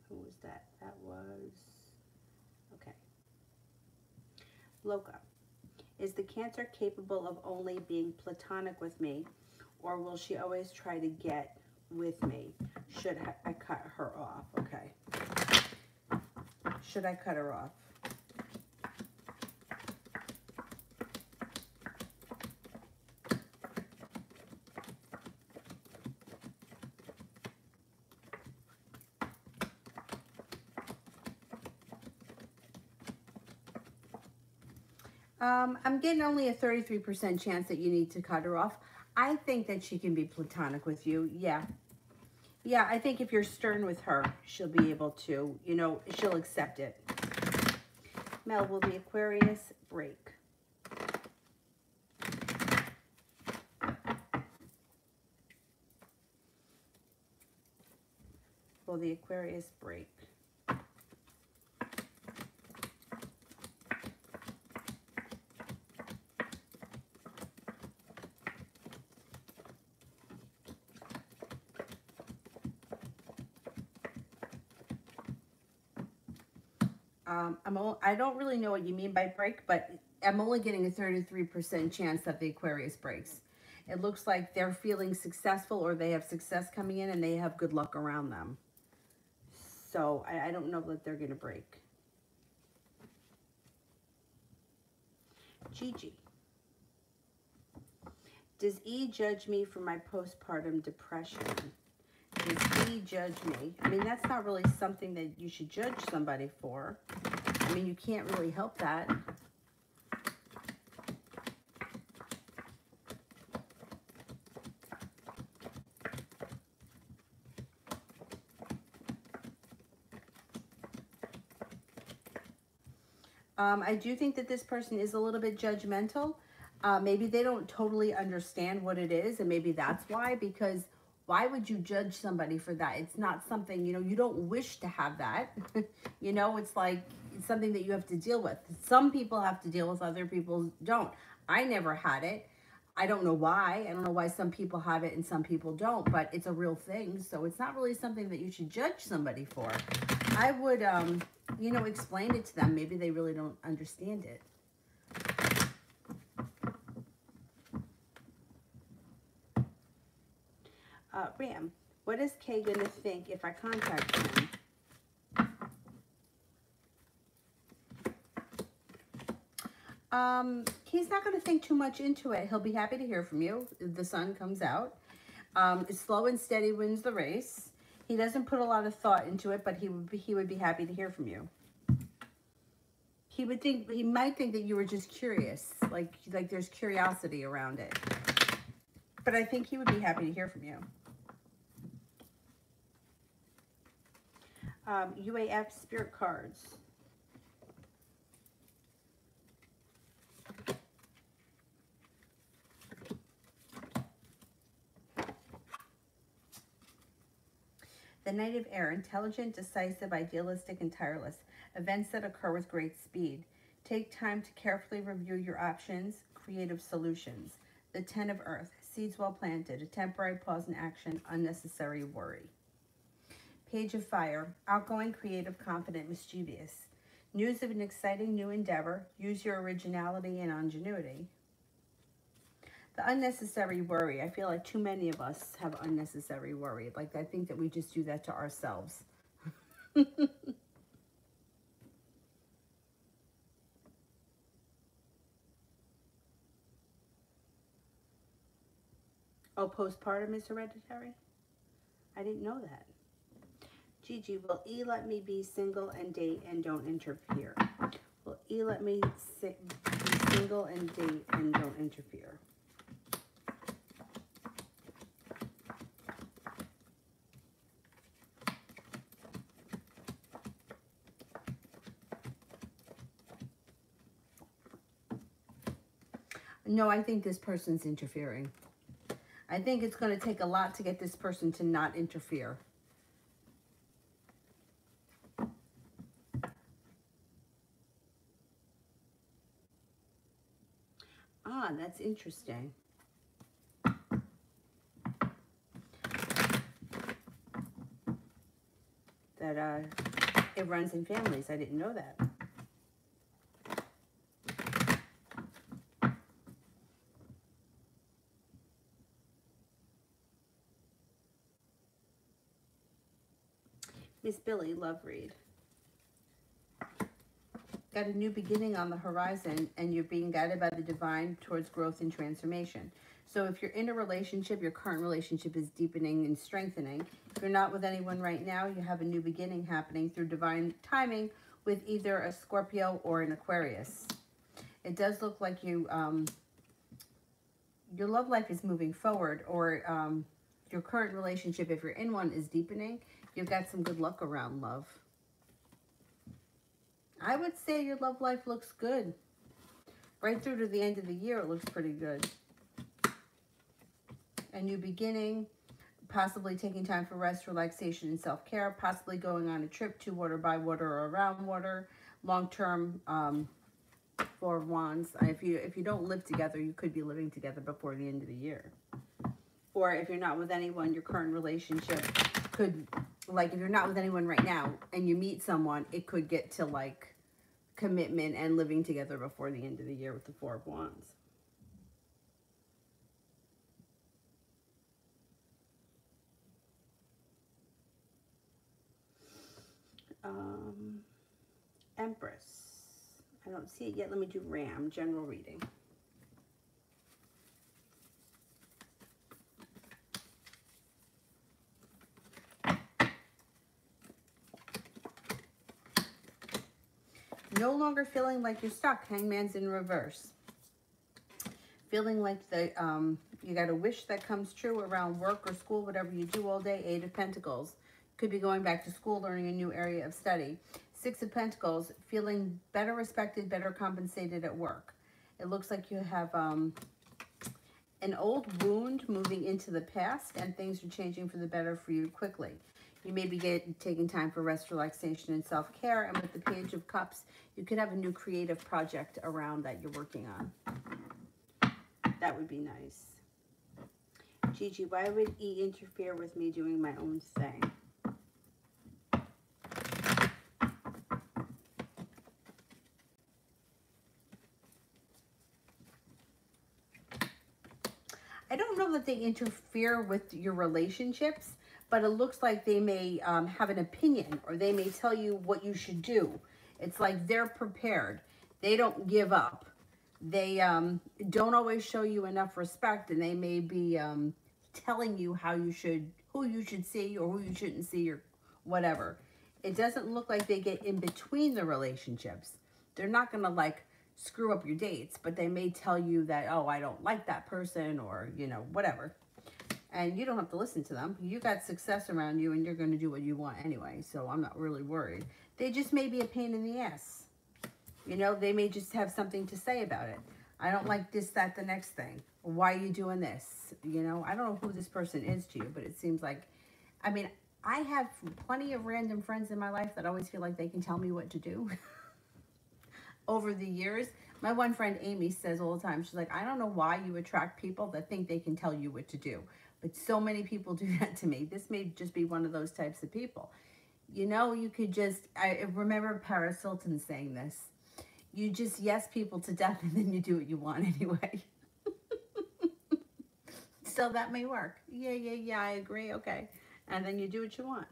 Who was that? That was, okay. Loca. Is the Cancer capable of only being platonic with me, or will she always try to get with me? Should I cut her off? Okay. Should I cut her off? I'm getting only a 33% chance that you need to cut her off. I think that she can be platonic with you. Yeah. Yeah, I think if you're stern with her, she'll be able to, you know, she'll accept it. Mel, will the Aquarius break? Will the Aquarius break? I don't really know what you mean by break, but I'm only getting a 33% chance that the Aquarius breaks. It looks like they're feeling successful, or they have success coming in and they have good luck around them. So I don't know that they're going to break. Gigi. Does E judge me for my postpartum depression? Does E judge me? I mean, that's not really something that you should judge somebody for. I mean, you can't really help that. I do think that this person is a little bit judgmental. Maybe they don't totally understand what it is, and maybe that's why, because why would you judge somebody for that? It's not something, you know, you don't wish to have that. You know, it's like, it's something that you have to deal with. Some people have to deal with, other people don't. I never had it. I don't know why. I don't know why some people have it and some people don't, but it's a real thing. So it's not really something that you should judge somebody for. I would, you know, explain it to them. Maybe they really don't understand it. Ram, what is Kay going to think if I contact him? He's not going to think too much into it. He'll be happy to hear from you. The sun comes out. Slow and steady wins the race. He doesn't put a lot of thought into it, but he would be happy to hear from you. He might think that you were just curious, like there's curiosity around it. But I think he would be happy to hear from you. UAF spirit cards. The Knight of Air, intelligent, decisive, idealistic, and tireless. Events that occur with great speed. Take time to carefully review your options, creative solutions. The Ten of Earth, seeds well planted, a temporary pause in action, unnecessary worry. Page of Fire, outgoing, creative, confident, mischievous. News of an exciting new endeavor. Use your originality and ingenuity. The unnecessary worry. I feel like too many of us have unnecessary worry. Like, I think that we just do that to ourselves. Oh, postpartum is hereditary? I didn't know that. Gigi, will E let me be single and date and don't interfere? Will E let me be single and date and don't interfere? No, I think this person's interfering. I think it's going to take a lot to get this person to not interfere. Ah, that's interesting. That it runs in families. I didn't know that. Miss Billy, love read. Got a new beginning on the horizon, and you're being guided by the divine towards growth and transformation. So if you're in a relationship, your current relationship is deepening and strengthening. If you're not with anyone right now, you have a new beginning happening through divine timing with either a Scorpio or an Aquarius. It does look like you, your love life is moving forward, or your current relationship, if you're in one, is deepening. You've got some good luck around love. I would say your love life looks good. Right through to the end of the year, it looks pretty good. A new beginning, possibly taking time for rest, relaxation, and self-care, possibly going on a trip to water, by water, or around water. Long-term, Four of Wands. If you don't live together, you could be living together before the end of the year. Or if you're not with anyone, your current relationship could, like, if you're not with anyone right now and you meet someone, it could get to, like, commitment and living together before the end of the year with the Four of Wands. Empress. I don't see it yet. Let me do Ram, general reading. No longer feeling like you're stuck. Hangman's in reverse. Feeling like you got a wish that comes true around work or school, whatever you do all day. Eight of Pentacles. Could be going back to school, learning a new area of study. Six of Pentacles. Feeling better respected, better compensated at work. It looks like you have an old wound moving into the past, and things are changing for the better for you quickly. You may be taking time for rest, relaxation, and self-care. And with the Page of Cups, you could have a new creative project around that you're working on. That would be nice. Gigi, why would E interfere with me doing my own thing? I don't know that they interfere with your relationships, but it looks like they may have an opinion, or they may tell you what you should do. It's like they're prepared. They don't give up. They don't always show you enough respect, and they may be telling you who you should see or who you shouldn't see, or whatever. It doesn't look like they get in between the relationships. They're not going to, like, screw up your dates, but they may tell you that, oh, I don't like that person, or, you know, whatever. And you don't have to listen to them. You got success around you, and you're going to do what you want anyway, so I'm not really worried. They just may be a pain in the ass. You know, they may just have something to say about it. I don't like this, that, the next thing. Why are you doing this? You know, I don't know who this person is to you, but it seems like, I mean, I have plenty of random friends in my life that always feel like they can tell me what to do. Over the years, my one friend Amy says all the time, she's like, I don't know why you attract people that think they can tell you what to do. But so many people do that to me. This may just be one of those types of people. You know, you could just, I remember Paris Hilton saying this. You just yes people to death, and then you do what you want anyway. So that may work. Yeah, I agree. Okay. And then you do what you want.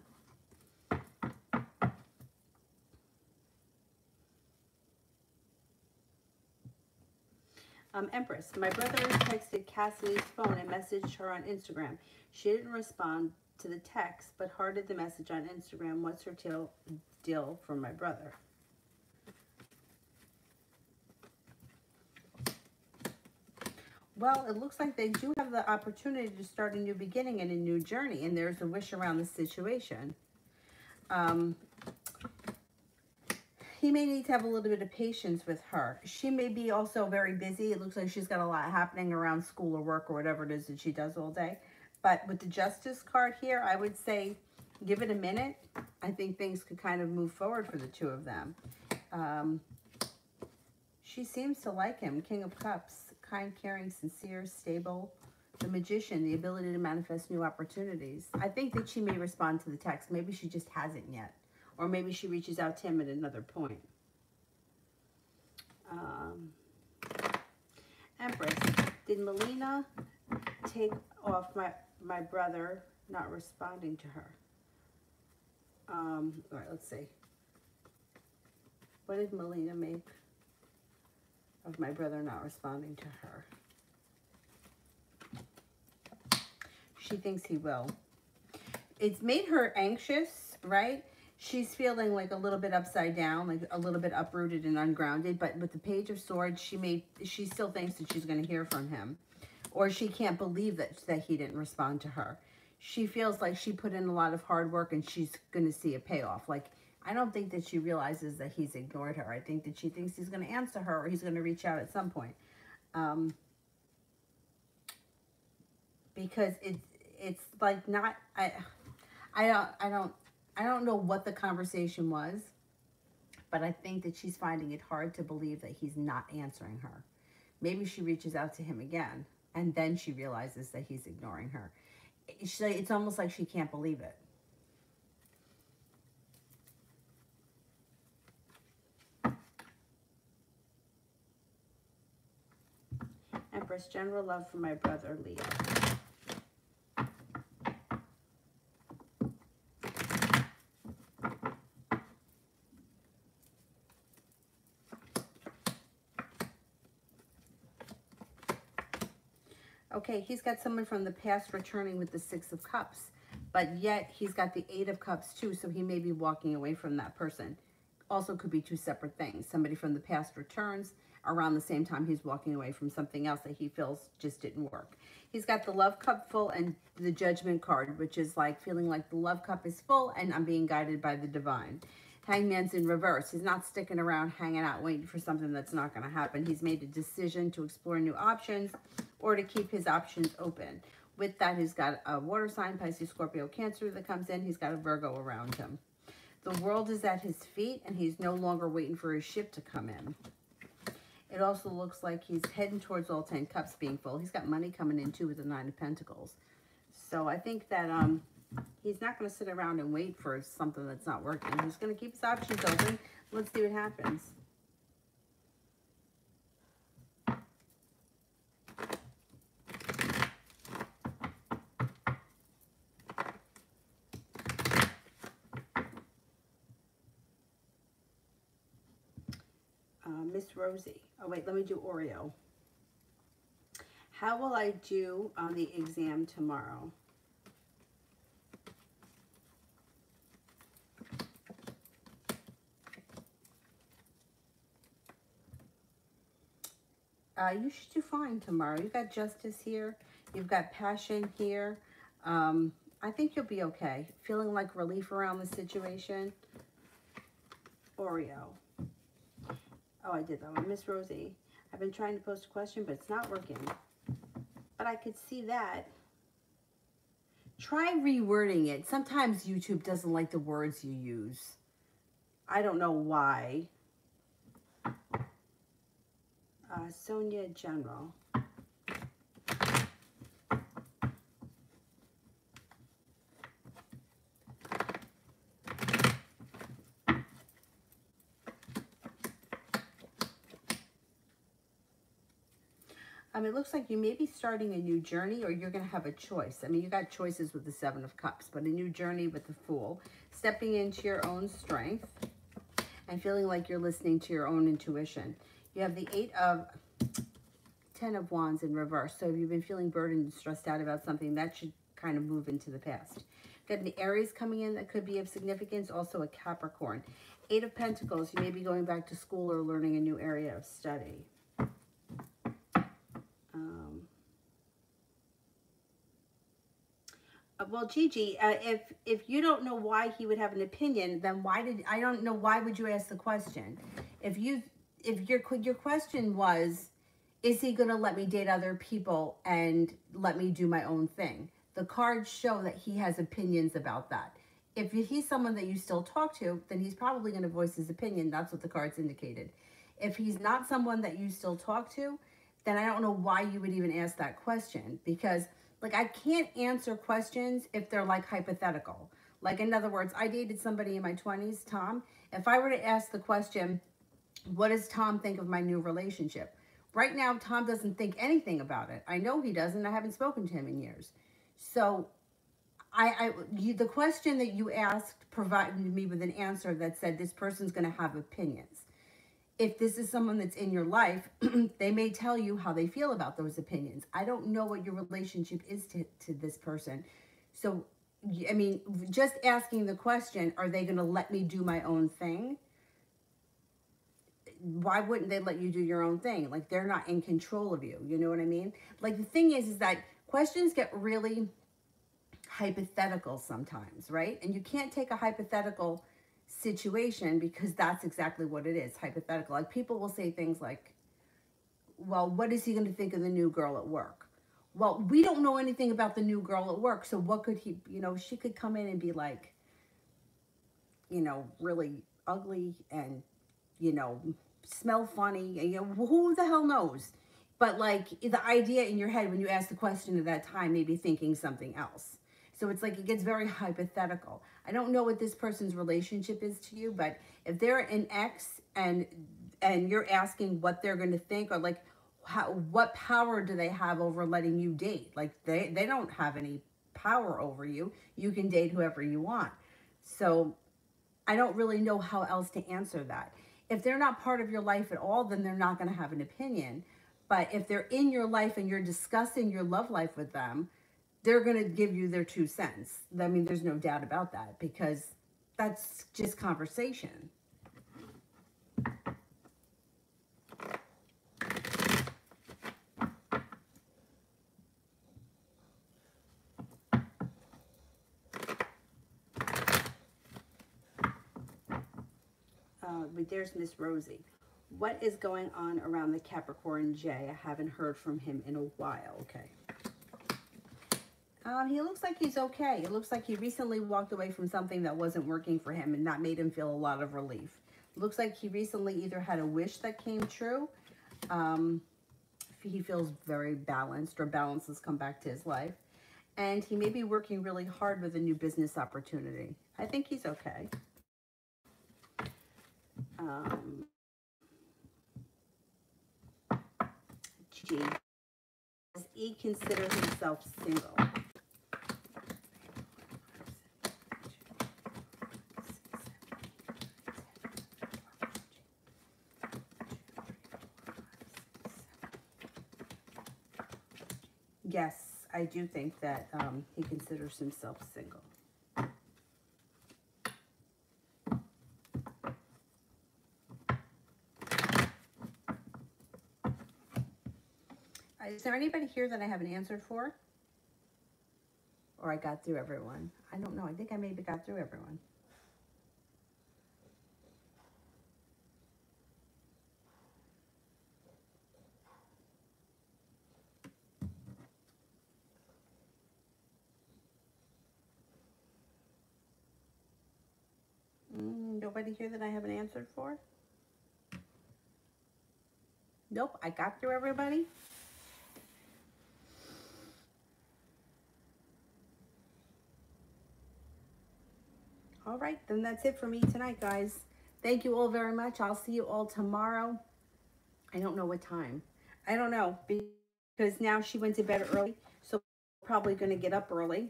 Empress, my brother texted Cassidy's phone and messaged her on Instagram. She didn't respond to the text, but hearted the message on Instagram. What's her deal from my brother? Well, it looks like they do have the opportunity to start a new beginning and a new journey, and there's a wish around the situation. He may need to have a little bit of patience with her. She may be also very busy. It looks like she's got a lot happening around school or work or whatever it is that she does all day. But with the Justice card here, I would say give it a minute. I think things could kind of move forward for the two of them. She seems to like him. King of Cups. Kind, caring, sincere, stable. The Magician, the ability to manifest new opportunities. I think that she may respond to the text. Maybe she just hasn't yet. Or maybe she reaches out to him at another point. Empress, did Melina take off my brother not responding to her? All right, let's see. What did Melina make of my brother not responding to her? She thinks he will. It's made her anxious, right? She's feeling like a little bit upside down, like a little bit uprooted and ungrounded. But with the Page of Swords, she still thinks that she's going to hear from him. Or she can't believe that he didn't respond to her. She feels like she put in a lot of hard work and she's going to see a payoff. Like, I don't think that she realizes that he's ignored her. I think that she thinks he's going to answer her or he's going to reach out at some point. Because it's like not, I don't know what the conversation was, but I think that she's finding it hard to believe that he's not answering her. Maybe she reaches out to him again, and then she realizes that he's ignoring her. It's almost like she can't believe it. Empress, general love for my brother, Leo. Okay, he's got someone from the past returning with the Six of Cups, but yet he's got the Eight of Cups too, so he may be walking away from that person. Also could be two separate things. Somebody from the past returns around the same time he's walking away from something else that he feels just didn't work. He's got the Love Cup full and the Judgment card, which is like feeling like the Love Cup is full and I'm being guided by the divine. Hangman's in reverse. He's not sticking around, hanging out, waiting for something that's not going to happen. He's made a decision to explore new options or to keep his options open. With that, he's got a water sign, Pisces, Scorpio, Cancer that comes in. He's got a Virgo around him. The world is at his feet, and he's no longer waiting for his ship to come in. It also looks like he's heading towards all 10 cups being full. He's got money coming in, too, with the 9 of Pentacles. So I think that he's not going to sit around and wait for something that's not working. He's going to keep his options open. Let's see what happens. Miss Rosie. Oh, wait, let me do Oreo. How will I do on the exam tomorrow? You should do fine tomorrow. You've got justice here. You've got passion here. I think you'll be okay. Feeling like relief around the situation. Oreo. Oh, I did that one. Miss Rosie. I've been trying to post a question, but it's not working. But I could see that. Try rewording it. Sometimes YouTube doesn't like the words you use. I don't know why. Sonia General. It looks like you may be starting a new journey or you're going to have a choice. I mean, you got choices with the Seven of Cups, but a new journey with the Fool. Stepping into your own strength and feeling like you're listening to your own intuition. You have the 10 of Wands in reverse. So if you've been feeling burdened and stressed out about something, that should kind of move into the past. Got an Aries coming in that could be of significance. Also a Capricorn. 8 of Pentacles. You may be going back to school or learning a new area of study. Well, Gigi, if you don't know why he would have an opinion, then I don't know why would you ask the question? If your question was, is he going to let me date other people and let me do my own thing? The cards show that he has opinions about that. If he's someone that you still talk to, then he's probably going to voice his opinion. That's what the cards indicated. If he's not someone that you still talk to, then I don't know why you would even ask that question, because like, I can't answer questions if they're like hypothetical. Like, in other words, I dated somebody in my 20s, Tom. If I were to ask the question, what does Tom think of my new relationship? Right now, Tom doesn't think anything about it. I know he doesn't. I haven't spoken to him in years. So the question that you asked provided me with an answer that said this person's going to have opinions. If this is someone that's in your life, they may tell you how they feel about those opinions. I don't know what your relationship is to this person. So I mean, just asking the question, are they going to let me do my own thing? Why wouldn't they let you do your own thing? Like, they're not in control of you. You know what I mean? Like, the thing is that questions get really hypothetical sometimes, right? And you can't take a hypothetical situation because that's exactly what it is, hypothetical. Like, people will say things like, well, what is he going to think of the new girl at work? Well, we don't know anything about the new girl at work, so what could he, you know, she could come in and be like, you know, really ugly and, you know, smell funny. You know, who the hell knows? But like, the idea in your head when you ask the question at that time may be thinking something else. So it's like, it gets very hypothetical. I don't know what this person's relationship is to you, but if they're an ex and you're asking what they're going to think, or like, what power do they have over letting you date? Like, they don't have any power over you. You can date whoever you want. So I don't really know how else to answer that. If they're not part of your life at all, then they're not going to have an opinion. But if they're in your life and you're discussing your love life with them, they're going to give you their 2 cents. I mean, there's no doubt about that, because that's just conversation. But there's Miss Rosie. What is going on around the Capricorn J? I haven't heard from him in a while. Okay. He looks like he's okay. It looks like he recently walked away from something that wasn't working for him, and that made him feel a lot of relief. Looks like he recently either had a wish that came true. He feels very balanced, or balance has come back to his life. And he may be working really hard with a new business opportunity. I think he's okay. G. Does E consider himself single? Yes, I do think that he considers himself single. Is there anybody here that I haven't answered for? Or I got through everyone? I don't know. I think I maybe got through everyone. Nobody here that I haven't answered for? Nope, I got through everybody. All right, then that's it for me tonight, guys. Thank you all very much. I'll see you all tomorrow. I don't know what time. I don't know, because now she went to bed early, so probably going to get up early.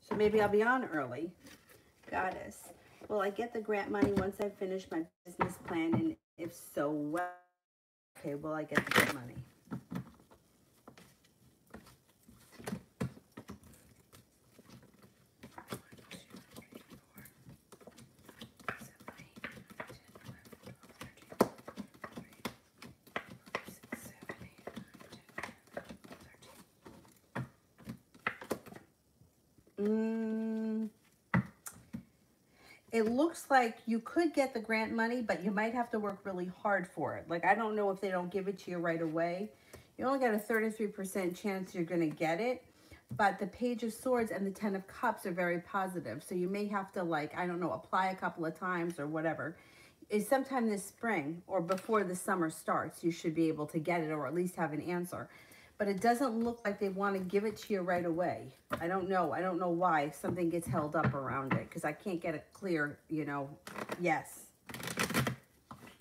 So maybe I'll be on early. Goddess. Will I get the grant money once I finish my business plan? And if so, well, okay, will I get the grant money? It looks like you could get the grant money, but you might have to work really hard for it. Like, I don't know if they don't give it to you right away. You only got a 33% chance you're going to get it. But the Page of Swords and the Ten of Cups are very positive. So you may have to, like, I don't know, apply a couple of times or whatever. Is sometime this spring or before the summer starts, you should be able to get it, or at least have an answer. But it doesn't look like they want to give it to you right away. I don't know. I don't know why something gets held up around it, because I can't get a clear, you know, yes.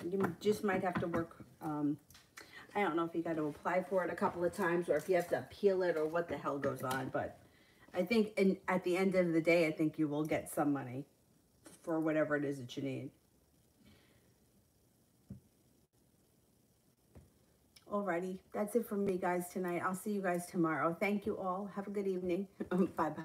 You just might have to work. I don't know if you got to apply for it a couple of times, or if you have to appeal it, or what the hell goes on. But I think at the end of the day, I think you will get some money for whatever it is that you need. Alrighty, that's it from me, guys, tonight. I'll see you guys tomorrow. Thank you all. Have a good evening. Bye-bye.